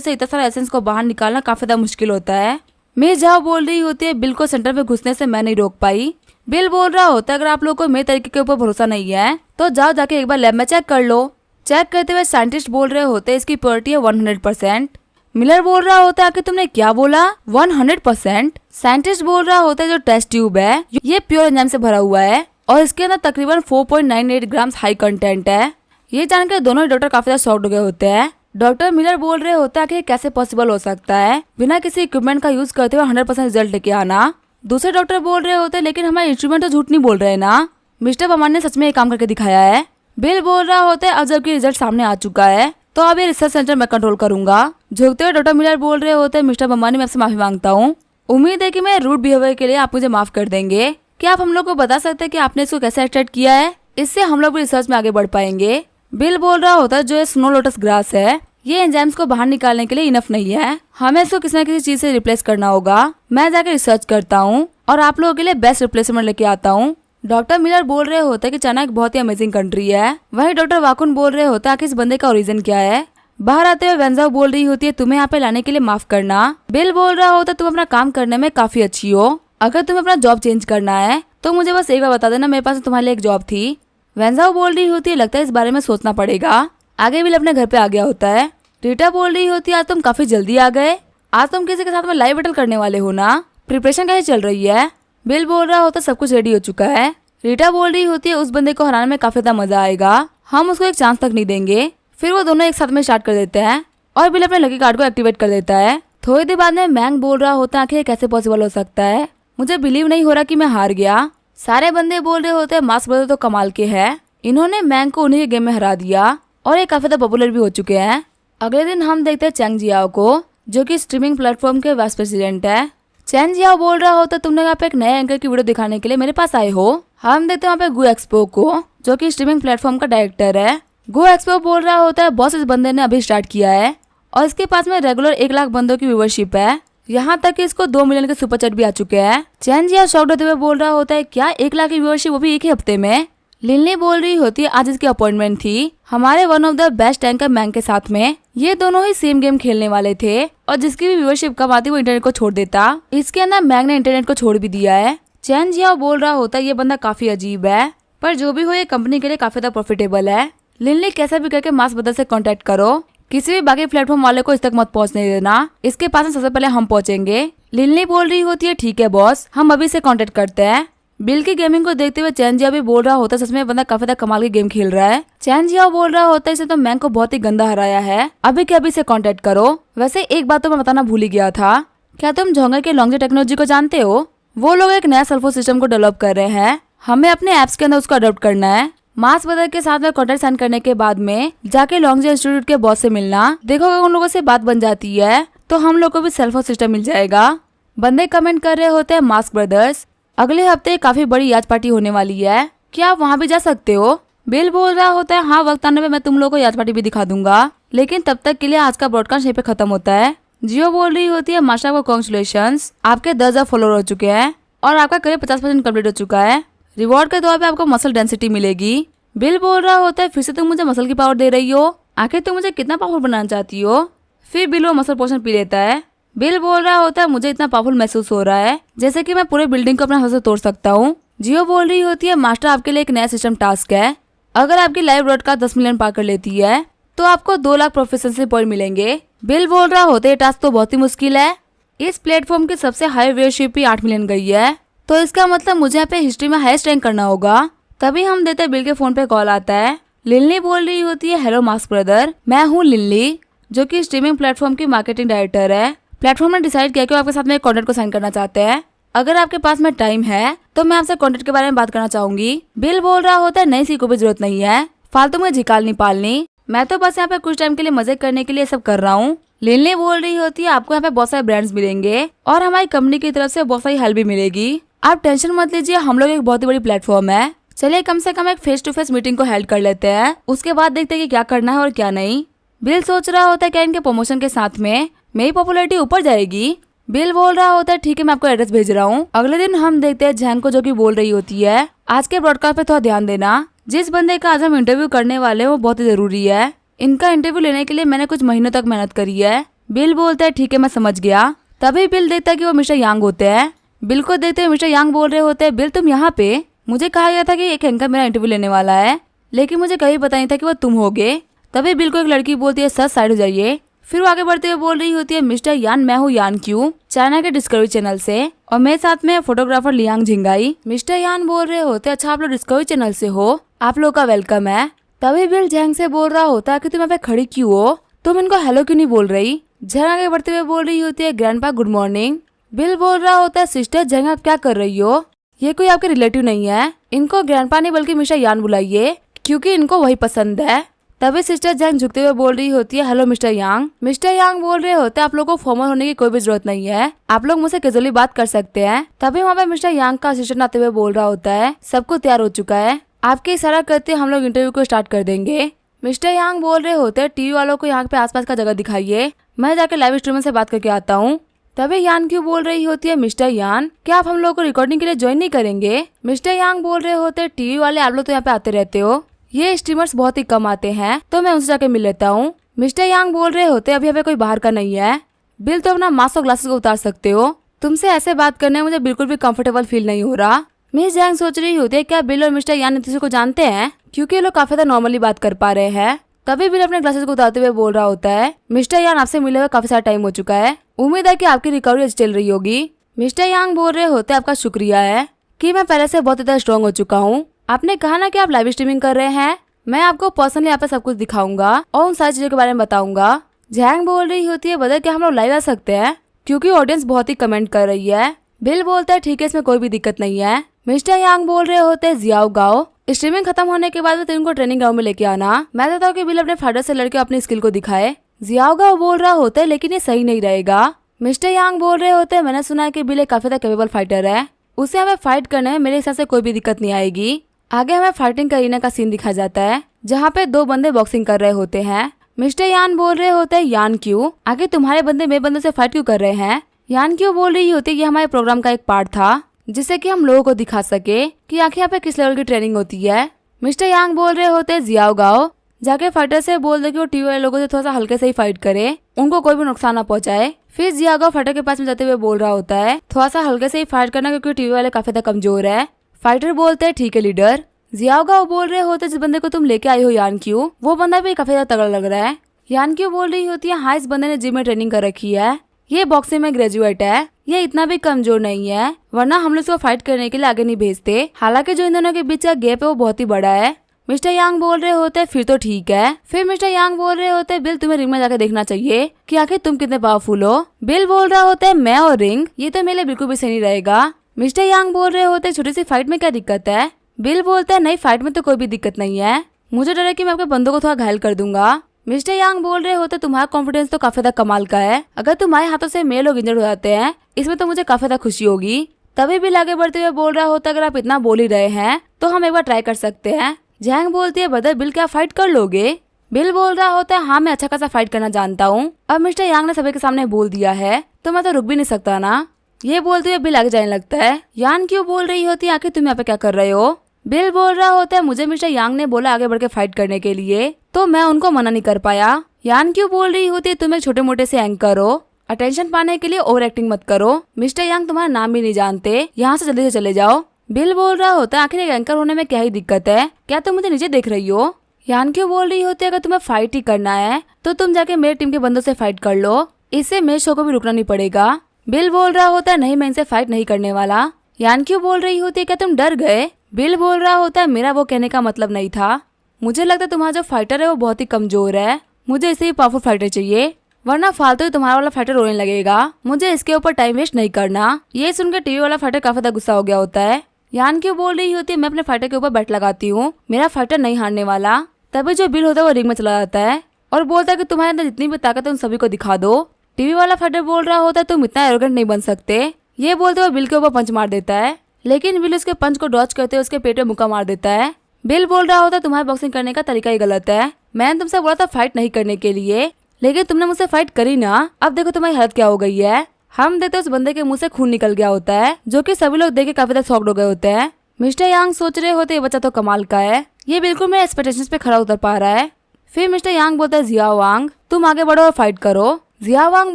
से इतना सारा एसेंस को बाहर निकालना काफी ज्यादा मुश्किल होता है। मिस झाओ बोल रही होती है बिल को सेंटर में घुसने से मैं नहीं रोक पाई। बिल बोल रहा होता है अगर आप लोगों को मेरे तरीके के ऊपर भरोसा नहीं है तो जाओ जाके एक बार लैब में चेक कर लो। चेक करते हुए साइंटिस्ट बोल रहे होते इसकी प्योरिटी है 100%। मिलर बोल रहा होता है कि तुमने क्या बोला 100%। साइंटिस्ट बोल रहा होता है जो टेस्ट ट्यूब है ये प्योर एंजाइम से भरा हुआ है और इसके अंदर तकरीबन 4.98 ग्राम हाई कंटेंट है। ये जानकर दोनों ही डॉक्टर काफी ज्यादा शॉक्ड हो गए होते हैं। डॉक्टर मिलर बोल रहे होता है कि कैसे पॉसिबल हो सकता है बिना किसी इक्विपमेंट का यूज करते हुए 100% रिजल्ट लेके आना। दूसरे डॉक्टर बोल रहे होते हैं लेकिन हमारे इंस्ट्रूमेंट तो झूठ नहीं बोल रहे ना, मिस्टर बमान ने सच में ये काम करके दिखाया है। बिल बोल रहा होता है अब जबकि रिजल्ट सामने आ चुका है तो अब ये रिसर्च सेंटर मैं कंट्रोल करूंगा। झुकते हुए डॉक्टर मिलर बोल रहे होते हैं मिस्टर बमानी मैं आपसे माफी मांगता हूँ। उम्मीद है कि मैं रूड बिहेवियर के लिए आप मुझे माफ कर देंगे। क्या आप हम लोग को बता सकते हैं कि आपने इसको कैसे एक्सट्रैक्ट किया है, इससे हम लोग भी रिसर्च में आगे बढ़ पाएंगे। बिल बोल रहा होता है जो ये स्नो लोटस ग्रास है ये एंजाइम्स को बाहर निकालने के लिए इनफ नहीं है, हमें इसको किसी न किसी चीज से रिप्लेस करना होगा। मैं जाकर रिसर्च करता हूँ और आप लोगों के लिए बेस्ट रिप्लेसमेंट लेके आता हूँ। डॉक्टर मिलर बोल रहे होते हैं कि चाइना एक बहुत ही अमेजिंग कंट्री है। वहीं डॉक्टर वाकुन बोल रहे होते हैं कि इस बंदे का ओरिजिन क्या है। बाहर आते हुए वेंजाओ बोल रही होती है तुम्हें यहाँ पे लाने के लिए माफ करना। बिल बोल रहा होता है तुम अपना काम करने में काफी अच्छी हो, अगर तुम्हें अपना जॉब चेंज करना है तो मुझे बस एक बार बता देना, मेरे पास तुम्हारे लिए एक जॉब थी। वेंजाओ बोल रही होती है लगता है इस बारे में सोचना पड़ेगा। आगे बिल अपने घर पे आ गया होता है। रीटा बोल रही होती है आज तुम काफी जल्दी आ गए, आज तुम किसी के साथ में लाइव बैटल करने वाले हो ना, प्रिपरेशन कैसे चल रही है। बिल बोल रहा होता सब कुछ रेडी हो चुका है। रीटा बोल रही होती है उस बंदे को हराने में काफी ज्यादा मजा आएगा, हम उसको एक चांस तक नहीं देंगे। फिर वो दोनों एक साथ में स्टार्ट कर देते हैं और बिल अपने लकी कार्ड को एक्टिवेट कर देता है। थोड़ी देर बाद में मैंग बोल रहा होता है आखिर कैसे पॉसिबल हो सकता है, मुझे बिलीव नहीं हो रहा कि मैं हार गया। सारे बंदे बोल रहे होते हैं मास्क ब्रदर तो कमाल के है, इन्होंने मैंग को उन्हीं के गेम में हरा दिया और ये काफी ज्यादा पॉपुलर भी हो चुके हैं। अगले दिन हम देखते हैं चैंग जियाओ को जो कि स्ट्रीमिंग प्लेटफॉर्म के वाइस प्रेसिडेंट है। चैंग जियाओ बोल रहा होता तुमने यहाँ पे एक नए एंकर की वीडियो दिखाने के लिए मेरे पास आए हो। हम देखते हैं वहाँ पे गो एक्सपो को जो कि स्ट्रीमिंग प्लेटफॉर्म का डायरेक्टर है। गो एक्सपो बोल रहा होता है बॉस इस बंदे ने अभी स्टार्ट किया है और इसके पास में रेगुलर 1 लाख बंदों की व्यूवरशिप है, यहाँ तक कि इसको 2 मिलियन के सुपर चैट भी आ चुके हैं। चैंग जियाओ शॉक्ड होते हुए बोल रहा होता है क्या 1 लाख की व्यूवरशिप वो भी एक ही हफ्ते में। लिनली बोल रही होती है आज इसकी अपॉइंटमेंट थी हमारे one of the best anchor मैंग के साथ में, ये दोनों ही सेम गेम खेलने वाले थे और जिसकी भी व्यूअरशिप कम आती वो इंटरनेट को छोड़ देता। इसके अंदर मैंग ने इंटरनेट को छोड़ भी दिया है। चैंग जियाओ बोल रहा होता है ये बंदा काफी अजीब है, पर जो भी हो ये कंपनी के लिए काफी ज्यादा प्रॉफिटेबल है। लिनली कैसे भी करके मास्क ब्रदर से कांटेक्ट करो, किसी भी बाकी प्लेटफॉर्म वाले को इस तक मत पहुंचने देना, इसके पास में सबसे पहले हम पहुंचेंगे। लिनली बोल रही होती है ठीक है बॉस, हम अभी से कांटेक्ट करते हैं। बिल की गेमिंग को देखते हुए चैंग जियाओ भी बोल रहा होता है सच में बंदा काफी ज्यादा कमाल की गेम खेल रहा है। चैंग जियाओ बोल रहा होता है इसे तो मैंग को बहुत ही गंदा हराया है, अभी के अभी से कांटेक्ट करो। वैसे एक बात तो मैं बताना भूल ही गया था, क्या तुम जोंगर के लॉन्गजे टेक्नोलॉजी को जानते हो? वो लोग एक नया सल्फो सिस्टम को डेवलप कर रहे हैं, हमें अपने एप्स के अंदर उसको अडॉप्ट करना है। मास्क ब्रदर के साथ में कॉन्ट्रैक्ट साइन करने के बाद में जाके लॉन्गजे इंस्टीट्यूट के बॉस से मिलना, देखोगे उन लोगों से बात बन जाती है तो हम लोग को भी सल्फो सिस्टम मिल जाएगा। बंदे कमेंट कर रहे होते हैं मास्क ब्रदर्स अगले हफ्ते काफी बड़ी याच पार्टी होने वाली है, क्या आप वहाँ भी जा सकते हो? बिल बोल रहा होता है हाँ वक्त आने पे मैं तुम लोगों को याच पार्टी भी दिखा दूंगा, लेकिन तब तक के लिए आज का ब्रॉडकास्ट यहीं पे खत्म होता है। जियो बोल रही होती है मास्टर को कांग्रेचुलेशंस, आपके 10,000 फॉलोअर हो चुके हैं और आपका करीब 50% कम्प्लीट हो चुका है। रिवॉर्ड के तौर पे आपको मसल डेंसिटी मिलेगी। बिल बोल रहा होता है फिर से तुम मुझे मसल की पावर दे रही हो, आखिर तुम मुझे कितना पावरफुल बनाना चाहती हो? फिर बिल वो मसल पोर्शन पी लेता है। बिल बोल रहा होता है मुझे इतना पावरफुल महसूस हो रहा है जैसे कि मैं पूरे बिल्डिंग को अपने हाथ से तोड़ सकता हूँ। जियो बोल रही होती है मास्टर आपके लिए एक नया सिस्टम टास्क है, अगर आपकी लाइव ब्रॉडकास्ट 10 मिलियन पार कर लेती है तो आपको 2 लाख प्रोफिशिएंसी पॉइंट मिलेंगे। बिल बोल रहा होता है टास्क तो बहुत ही मुश्किल है, इस प्लेटफॉर्म की सबसे हाई व्यूअरशिप ही 8 मिलियन गई है, तो इसका मतलब मुझे यहाँ पे हिस्ट्री में हाईएस्ट रैंक करना होगा। तभी हम देते बिल के फोन पे कॉल आता है। लिनली बोल रही होती है हेलो मास्क ब्रदर, मैं हूँ लिनली जो कि स्ट्रीमिंग प्लेटफॉर्म की मार्केटिंग डायरेक्टर है। प्लेटफॉर्म ने डिसाइड किया कि वो आपके साथ में एक कॉन्ट्रैक्ट को साइन करना चाहते हैं, अगर आपके पास में टाइम है तो मैं आपसे कॉन्ट्रैक्ट के बारे में बात करना चाहूंगी। बिल बोल रहा होता है नहीं सी को भी जरूरत नहीं है, फालतू में झिकाल नहीं पालनी, मैं तो बस यहाँ पे कुछ टाइम के लिए मजे करने के लिए सब कर रहा हूँ। लिनली बोल रही होती है आपको यहाँ पे बहुत सारे ब्रांड्स मिलेंगे और हमारी कंपनी की तरफ से बहुत सारी हेल्प भी मिलेगी, आप टेंशन मत लीजिए, हम लोग एक बहुत ही बड़ी प्लेटफॉर्म है, चलिए कम से कम एक फेस टू फेस मीटिंग को हेल्प कर लेते हैं, उसके बाद देखते हैं कि क्या करना है और क्या नहीं। बिल सोच रहा होता है क्या इनके प्रमोशन के साथ में मेरी पॉपुलैरिटी ऊपर जाएगी। बिल बोल रहा होता है ठीक है मैं आपको एड्रेस भेज रहा हूँ। अगले दिन हम देखते हैं जैंग को जो कि बोल रही होती है आज के ब्रॉडकास्ट पे थोड़ा ध्यान देना, जिस बंदे का आज हम इंटरव्यू करने वाले हैं वो बहुत ही जरूरी है। इनका इंटरव्यू लेने के लिए मैंने कुछ महीनों तक मेहनत करी है। बिल बोलता है ठीक है मैं समझ गया। तभी बिल देखता है कि वो मिस्टर यांग होते हैं। बिल को देखते हुए मिस्टर यांग बोल रहे होते हैं बिल तुम यहाँ पे, मुझे कहा गया था कि एक एंकर मेरा इंटरव्यू लेने वाला है, लेकिन मुझे कभी पता नहीं था कि वो तुम होगे। तभी बिल को एक लड़की बोलती है सर साइड हो जाइए। फिर वो आगे बढ़ते हुए बोल रही होती है मिस्टर यान मैं हूँ यान क्यू, चाइना के डिस्कवरी चैनल से, और मेरे साथ में फोटोग्राफर लियांग झिंगाई। मिस्टर यान बोल रहे होते अच्छा आप लोग डिस्कवरी चैनल से हो, आप लोग का वेलकम है। तभी बिल जैंग से बोल रहा होता है कि तुम यहाँ पे खड़ी क्यों हो, तुम इनको हेलो क्यों नहीं बोल रही। जैंग आगे बढ़ते हुए बोल रही होती है ग्रैंडपा गुड मॉर्निंग। बिल बोल रहा होता है सिस्टर जैंग आप क्या कर रही हो, ये कोई आपके रिलेटिव नहीं है, इनको ग्रैंडपा नहीं बल्कि मिस्टर यान बुलाइए क्योंकि इनको वही पसंद है। तभी सिस्टर जैंग झुकते हुए बोल रही होती है हेलो मिस्टर यांग। मिस्टर यांग बोल रहे होते हैं आप लोगों को फॉर्मल होने की कोई भी जरूरत नहीं है, आप लोग मुझसे कैजुअली बात कर सकते हैं। तभी वहाँ पे मिस्टर यांग का असिस्टेंट आते हुए बोल रहा होता है सब कुछ तैयार हो चुका है, आपके इशारा करते हम लोग इंटरव्यू को स्टार्ट कर देंगे। मिस्टर यांग बोल रहे होते हैं टीवी वालों को यहाँ पे आसपास का जगह दिखाइए, मैं जाके लाइव स्ट्रीमर से बात करके आता हूँ। तभी यान क्यों बोल रही होती है मिस्टर यान क्या आप हम लोग को रिकॉर्डिंग के लिए ज्वाइन नहीं करेंगे। मिस्टर यांग बोल रहे होते हैं टीवी वाले आप लोग तो यहाँ पे आते रहते हो, ये स्ट्रीमर्स बहुत ही कम आते हैं तो मैं उनसे जाके मिल लेता हूँ। मिस्टर यांग बोल रहे होते अभी यहाँ पे कोई बाहर का नहीं है, बिल तो अपना मास्क और ग्लासेस को उतार सकते हो, तुमसे ऐसे बात करने में मुझे बिल्कुल भी कंफर्टेबल फील नहीं हो रहा। मिस जैंग सोच रही होती है क्या बिल और मिस्टर यान एक दूसरे को जानते हैं क्योंकि ये लोग काफी ज्यादा नॉर्मली बात कर पा रहे हैं। तभी बिल अपने ग्लासेस को उतारते हुए बोल रहा होता है मिस्टर यान आपसे मिले हुए काफी सारा टाइम हो चुका है, उम्मीद है कि आपकी रिकवरी अच्छी चल रही होगी। मिस्टर यांग बोल रहे होते आपका शुक्रिया है कि मैं पहले से बहुत ज्यादा स्ट्रॉन्ग हो चुका हूँ, आपने कहा ना कि आप लाइव स्ट्रीमिंग कर रहे हैं, मैं आपको पर्सनली यहाँ पे सब कुछ दिखाऊंगा और उन सारी चीजों के बारे में बताऊंगा। जैंग बोल रही होती है बदल क्या हम लोग लाइव आ सकते हैं क्योंकि ऑडियंस बहुत ही कमेंट कर रही है। बिल बोलता है ठीक है इसमें कोई भी दिक्कत नहीं है। मिस्टर यांग बोल रहे होते हैं जियाओ गाओ स्ट्रीमिंग खत्म होने के बाद में तुमको ट्रेनिंग ग्राउंड में लेके आना, मैं चाहता हूँ कि बिल अपने फादर से लड़के अपनी स्किल को दिखाए। जियाओ गाओ बोल रहा होता है लेकिन ये सही नहीं रहेगा। मिस्टर यांग बोल रहे होते हैं मैंने सुना है कि बिल एक काफी कैपेबल फाइटर है, उसे हमें फाइट करने में मेरे हिसाब से कोई भी दिक्कत नहीं आएगी। आगे हमें फाइटिंग करीना का सीन दिखाया जाता है जहाँ पे दो बंदे बॉक्सिंग कर रहे होते हैं। मिस्टर यान बोल रहे होते हैं यान क्यों आगे तुम्हारे बंदे मेरे बंदे से फाइट क्यों कर रहे हैं। यान क्यों बोल रही होती है ये हमारे प्रोग्राम का एक पार्ट था जिससे कि हम लोगों को दिखा सके कि आखिर यहाँ पे किस लेवल की ट्रेनिंग होती है। मिस्टर यांग बोल रहे होते हैं जियाओ गाओ जाके फाइटर से बोल दे कि वो टीवी वाले लोगों से थोड़ा सा हल्के से ही फाइट करे, उनको कोई भी नुकसान ना पहुंचाए। फिर जियाओ गाओ फाइटर के पास में जाते हुए बोल रहा होता है थोड़ा सा हल्के से ही फाइट करना क्योंकि टीवी वाले काफी ज्यादा कमजोर है। फाइटर बोलते हैं ठीक है लीडर। जियाओ गाओ बोल रहे होते जिस बंदे को तुम लेके आई हो यान क्यू, वो बंदा भी काफी ज्यादा तगड़ा लग रहा है। यान क्यू बोल रही होती है हाँ इस बंदे ने जिम में ट्रेनिंग कर रखी है, ये बॉक्सिंग में ग्रेजुएट है, ये इतना भी कमजोर नहीं है वरना हम लोग इसको फाइट करने के लिए आगे नहीं भेजते, हालांकि जो इन दोनों के बीच का गैप है वो बहुत ही बड़ा है। मिस्टर यांग बोल रहे होते फिर तो ठीक है। फिर मिस्टर यांग बोल रहे होते बिल तुम्हें रिंग में जाकर देखना चाहिए कि आखिर तुम कितने पावरफुल हो। बिल बोल रहा होता है मैं और रिंग ये तो मेरे लिए बिल्कुल भी सही नहीं रहेगा। मिस्टर यांग बोल रहे होते छोटी सी फाइट में क्या दिक्कत है। बिल बोलता है नहीं फाइट में तो कोई भी दिक्कत नहीं है, मुझे डर है कि मैं आपके बंदों को थोड़ा घायल कर दूंगा। मिस्टर यांग बोल रहे होते तुम्हारा कॉन्फिडेंस तो काफी ज्यादा कमाल का है, अगर तुम्हारे हाथों से मेरे लोग इंजर्ड हो जाते हैं इसमें तो मुझे काफी ज्यादा खुशी होगी। तभी बिल आगे बढ़ते हुए बोल रहा होता अगर आप इतना बोल ही रहे हैं तो हम एक बार ट्राई कर सकते हैं। जैंग बोलती है ब्रदर बिल क्या फाइट कर लोगे। बिल बोल रहा होता है हाँ मैं अच्छा खासा फाइट करना जानता हूँ, अब मिस्टर यांग ने सभी के सामने बोल दिया है तो मैं तो रुक भी नहीं सकता ना। ये बोलते हुए बिल आगे जाने लगता है। यान क्यों बोल रही होती है आखिर तुम यहाँ पे क्या कर रहे हो। बिल बोल रहा होता है मुझे मिस्टर यांग ने बोला आगे बढ़ के फाइट करने के लिए तो मैं उनको मना नहीं कर पाया। यान क्यों बोल रही होती है तुम एक छोटे मोटे से एंकर हो, अटेंशन पाने के लिए ओवर एक्टिंग मत करो, मिस्टर यांग तुम्हारा नाम भी नहीं जानते, यहाँ से जल्दी से चले जाओ। बिल बोल रहा होता है आखिर एक एंकर होने में क्या ही दिक्कत है, क्या तुम मुझे नीचे देख रही हो। यान क्यों बोल रही होती है अगर तुम्हें फाइट ही करना है तो तुम जाके मेरी टीम के बंदों से फाइट कर लो, इससे मेरे शो को भी रुकना नहीं पड़ेगा। बिल बोल रहा होता है नहीं मैं इनसे फाइट नहीं करने वाला। यान क्यों बोल रही होती है क्या तुम डर गए। बिल बोल रहा होता है मेरा वो कहने का मतलब नहीं था, मुझे लगता है तुम्हारा जो फाइटर है वो बहुत ही कमजोर है, मुझे इससे भी पावरफुल फाइटर चाहिए वरना फालतू ही तुम्हारा वाला फाइटर रोने लगेगा, मुझे इसके ऊपर टाइम वेस्ट नहीं करना। ये सुनकर टीवी वाला फाइटर काफी ज्यादा गुस्सा हो गया होता है। यान क्यों बोल रही होती है मैं अपने फाइटर के ऊपर बैट लगाती हूँ, मेरा फाइटर नहीं हारने वाला। तभी जो बिल होता है वो रिंग में चला जाता है और बोलता है कि तुम्हारे अंदर जितनी भी ताकत है उन सभी को दिखा दो। टीवी वाला फाइटर बोल रहा होता है तुम इतना एरोगेंट नहीं बन सकते। ये बोलते हुए बिल के ऊपर पंच मार देता है, लेकिन बिल उसके पंच को डॉच करते हुए उसके पेट में मुक्का मार देता है। बिल बोल रहा होता है तुम्हारे बॉक्सिंग करने का तरीका ही गलत है, मैंने तुमसे बोला था फाइट नहीं करने के लिए, लेकिन तुमने मुझसे फाइट करी ना, अब देखो तुम्हारी हालत क्या हो गई है। हम देखते उस बंदे के मुंह से खून निकल गया होता है, जो कि सभी लोग देख के काफी ज्यादा शॉक्ड हो गए होते हैं। मिस्टर यांग सोच रहे होते ये बच्चा तो कमाल का है, ये बिल्कुल मेरे एक्सपेक्टेशंस पे खरा उतर पा रहा है। फिर मिस्टर यांग बोलता है जिया वांग तुम आगे बढ़ो और फाइट करो। जिया वांग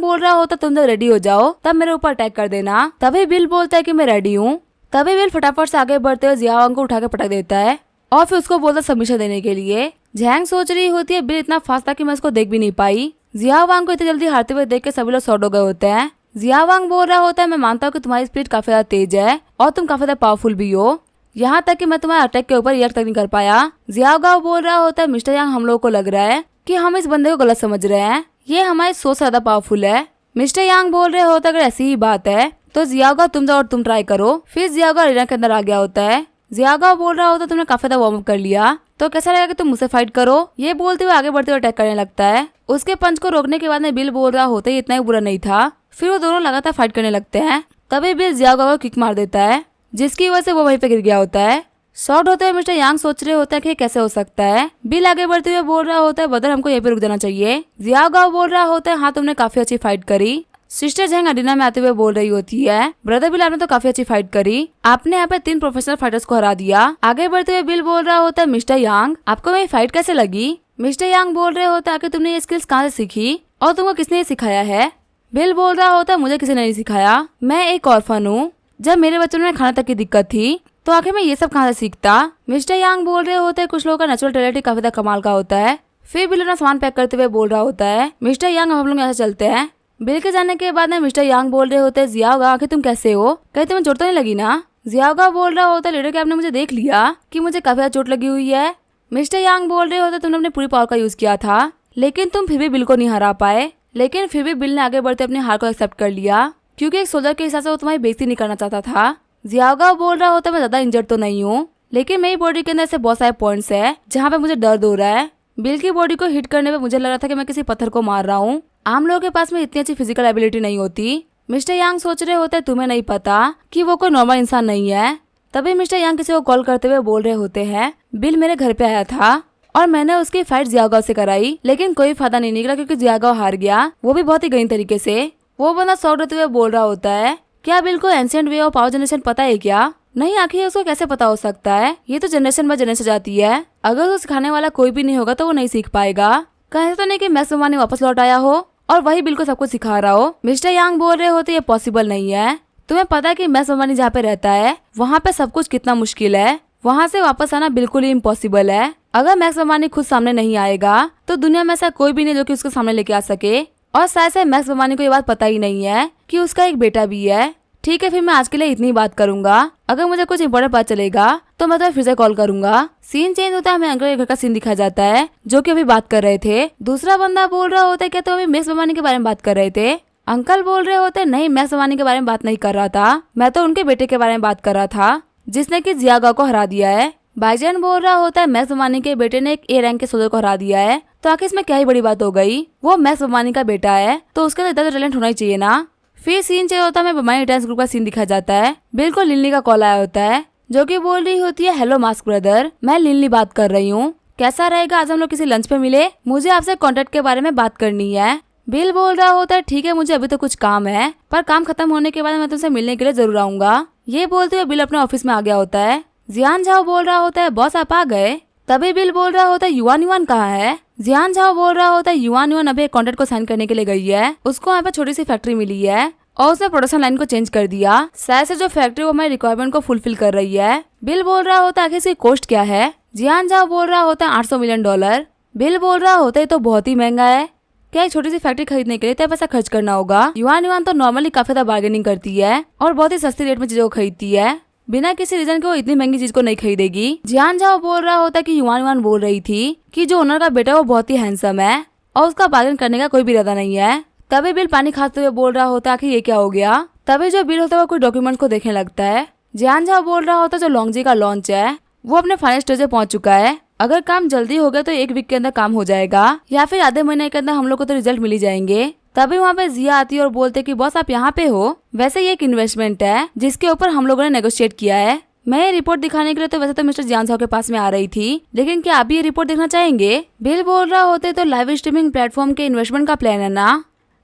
बोल रहा होता तुम जब रेडी हो जाओ तब मेरे ऊपर अटैक कर देना। तभी बिल बोलता है कि मैं रेडी हूँ। तभी बिल फटाफट से आगे बढ़ते हुए जिया वांग को उठा के पटक देता है और फिर उसको बोलता सबमिशन देने के लिए। जैंग सोच रही होती है बिल इतना फास्ट था कि मैं उसको देख भी नहीं पाई। जिया वांग को इतनी जल्दी हारते हुए देख के सभी लोग शॉट हो गए होते हैं। जिया वांग बोल रहा होता है मैं मानता हूँ कि तुम्हारी स्पीड काफी ज्यादा तेज है और तुम काफी ज्यादा पावरफुल भी हो, यहाँ तक कि मैं तुम्हारे अटैक के ऊपर रिएक्ट तक नहीं कर पाया। जिया गाओ बोल रहा होता है मिस्टर यांग हम लोगों को लग रहा है कि हम इस बंदे को गलत समझ रहे हैं, ये हमारी सोच से ज्यादा पावरफुल है। मिस्टर यांग बोल रहे होता अगर ऐसी ही बात है तो जियागा तुम जाओ और तुम ट्राई करो। फिर जियागा अरेना के अंदर आ गया होता है। जियागा बोल रहा होता तुमने काफी ज्यादा वार्म अप कर लिया तो कैसा लगेगा कि तुम मुझसे फाइट करो। ये बोलते हुए आगे बढ़ते हुए अटैक करने लगता है। उसके पंच को रोकने के बाद में बिल बोल रहा होता है इतना ही बुरा नहीं था। फिर वो दोनों लगातार फाइट करने लगते हैं। तभी बिल जियागा को किक मार देता है जिसकी वजह से वो वहीं पे गिर गया होता है। शॉट होते हुए मिस्टर यांग सोच रहे होता है कि कैसे हो सकता है। बिल आगे बढ़ते हुए बोल रहा होता है बदर हमको यहीं पे रुक जाना चाहिए। जियागा बोल रहा होता है हाँ तुमने काफी अच्छी फाइट करी। सिस्टर जैंग अरीना में आते हुए बोल रही होती है ब्रदर बिल आपने तो काफी अच्छी फाइट करी, आपने यहाँ पे 3 प्रोफेशनल फाइटर्स को हरा दिया। आगे बढ़ते हुए बिल बोल रहा होता है मिस्टर यांग आपको मेरी फाइट कैसे लगी। मिस्टर यांग बोल रहे होता है कि तुमने ये स्किल्स कहाँ से सीखी और तुमको किसने ये सिखाया है। बिल बोल रहा होता है मुझे किसी ने नहीं सिखाया, मैं एक ऑर्फन हूँ, जब मेरे बच्चों में खाने तक की दिक्कत थी तो आखिर मैं ये सब कहाँ से सीखता। मिस्टर यांग बोल रहे होते हैं कुछ लोगों का नेचुरल टैलेंट काफी ज्यादा कमाल का होता है। फिर बिल अपना सामान पैक करते हुए बोल रहा होता है मिस्टर यांग हम लोग यहाँ से चलते हैं। बिल के जाने के बाद में मिस्टर यांग बोल रहे होते हैं जियागा आखिर तुम कैसे हो, कहीं तुम्हें चोट तो नहीं लगी ना। जियागा बोल रहा होता है लीडर के आपने मुझे देख लिया कि मुझे काफी ज्यादा चोट लगी हुई है। मिस्टर यांग बोल रहे होते तुमने अपनी पूरी पावर का यूज किया था लेकिन तुम फिर भी बिल को नहीं हरा पाए। लेकिन फिर भी बिल ने आगे बढ़ते अपनी हार को एक्सेप्ट कर लिया क्योंकि एक सोल्जर के हिसाब से वो तुम्हारी बेइज्जती नहीं करना चाहता था। जियागा बोल रहा होता मैं ज्यादा इंजर्ड तो नहीं हूँ लेकिन मेरी बॉडी के अंदर ऐसे बहुत सारे पॉइंट्स है जहाँ पे मुझे दर्द हो रहा है। बिल की बॉडी को हिट करने पे मुझे लग रहा था कि मैं किसी पत्थर को मार रहा हूँ। आम लोगों के पास में इतनी अच्छी फिजिकल एबिलिटी नहीं होती। मिस्टर यांग सोच रहे होते तुम्हें नहीं पता कि वो कोई नॉर्मल इंसान नहीं है। तभी मिस्टर यांग किसी को कॉल करते हुए बोल रहे होते हैं बिल मेरे घर पे आया था और मैंने उसकी फाइट जियागाओ से कराई लेकिन कोई फायदा नहीं निकला क्योंकि जियागाओ हार गया, वो भी बहुत ही गहरी तरीके से। वो बंदा शॉक होते हुए बोल रहा होता है क्या बिल को ancient way of power generation पता है क्या। नहीं आखिर उसको कैसे पता हो सकता है, ये तो जनरेशन बाय जनरेशन जाती है, अगर उसको सिखाने वाला कोई भी नहीं होगा तो वो नहीं सीख पाएगा। कहीं तो नहीं कि मैक्स ने वापस लौट आया हो और वही बिल को सब कुछ सिखा रहा हो। मिस्टर यांग बोल रहे होते ये पॉसिबल नहीं है, तुम्हें पता है कि मैक्स जहाँ पे रहता है वहाँ पे सब कुछ कितना मुश्किल है, वहाँ से वापस आना बिल्कुल ही इम्पॉसिबल है। अगर मैक्स अम्बानी खुद सामने नहीं आएगा तो दुनिया में ऐसा कोई भी नहीं जो कि उसको सामने लेके आ सके। और शायद से मैक्स अम्बानी को ये बात पता ही नहीं है कि उसका एक बेटा भी है। ठीक है फिर मैं आज के लिए इतनी बात करूंगा, अगर मुझे कुछ इंपॉर्टेंट पता चलेगा तो मैं तुम्हें फिर से कॉल करूंगा। सीन चेंज होता है, हमें अंकल के घर का सीन दिखाया जाता है जो कि अभी बात कर रहे थे। दूसरा बंदा बोल रहा होता है क्या तो अभी मैक्स अम्बानी के बारे में बात कर रहे थे। अंकल बोल रहे होते नहीं मैक्स अम्बानी के बारे में बात नहीं कर रहा था, मैं तो उनके बेटे के बारे में बात कर रहा था जिसने की जियागा को हरा दिया है। भाईजान बोल रहा होता है मैक्स अम्बानी के बेटे ने एक ए रैंक के सोल्जर को हरा दिया है तो आखिर इसमें क्या ही बड़ी बात हो गई, वो मैक्स अम्बानी का बेटा है तो उसके अंदर इतना टैलेंट होना ही चाहिए ना। फिर सीन चाहिए होता है बम्बानी डांस ग्रुप का सीन दिखाया जाता है। बिल्कुल लिनली का कॉल आया होता है जो कि बोल रही होती है हेलो मास्क ब्रदर, मैं लिनली बात कर रही हूँ, कैसा रहेगा आज हम लोग किसी लंच पे मिले, मुझे आपसे कॉन्ट्रैक्ट के बारे में बात करनी है। बिल बोल रहा होता है ठीक है मुझे अभी तो कुछ काम है पर काम खत्म होने के बाद मैं तुमसे मिलने के लिए जरूर आऊंगा। ये बोलते हुए बिल अपने ऑफिस में आ गया होता है। जियान झाओ बोल रहा होता है बॉस आप आ गए। तभी बिल बोल रहा होता है युवान युवान कहाँ है। जियान झाओ बोल रहा होता है युवान युवान अभी एक कॉन्ट्रैक्ट को साइन करने के लिए गई है, उसको यहाँ पे छोटी सी फैक्ट्री मिली है और उसने प्रोडक्शन लाइन को चेंज कर दिया, शायद से जो फैक्ट्री वो हमारी रिक्वायरमेंट को फुलफिल कर रही है। बिल बोल रहा होता है आखिर इसकी कॉस्ट क्या है। जियान झाओ बोल रहा होता है $800 मिलियन। बिल बोल रहा होता है तो बहुत ही महंगा है, क्या एक छोटी सी फैक्ट्री खरीदने के लिए इतना पैसा खर्च करना होगा। युवान युवान तो नॉर्मली काफी ज्यादा बार्गेनिंग करती है और बहुत ही सस्ती रेट में चीजों को खरीदती है, बिना किसी रीजन के वो इतनी महंगी चीज को नहीं खरीदेगी। जियान झाओ बोल रहा होता है कि युवान युवान बोल रही थी कि जो ओनर का बेटा वो बहुत ही हैंडसम है और उसका बार्गेन करने का कोई भी इरादा नहीं है। तभी बिल पानी खाते हुए बोल रहा होता है कि ये क्या हो गया। तभी जो बिल होता है वो कोई डॉक्यूमेंट को देखने लगता है। जियान झाओ बोल रहा होता है जो लॉन्गजी का लॉन्च है वो अपने फाइनल स्टेज पे पहुंच चुका है, अगर काम जल्दी हो गया तो 1 वीक के अंदर काम हो जाएगा या फिर आधे महीने के अंदर हम लोग को तो रिजल्ट मिल ही जाएंगे। तभी वहाँ पे जिया आती है और बोलते कि बॉस आप यहाँ पे हो, वैसे ये एक इन्वेस्टमेंट है जिसके ऊपर हम लोगों ने नेगोशिएट किया है। मैं ये रिपोर्ट दिखाने के लिए तो वैसे तो मिस्टर जियान झाओ के पास में आ रही थी, लेकिन क्या आप ये रिपोर्ट देखना चाहेंगे। बिल बोल रहा होते तो लाइव स्ट्रीमिंग प्लेटफॉर्म के इन्वेस्टमेंट का प्लान है ना।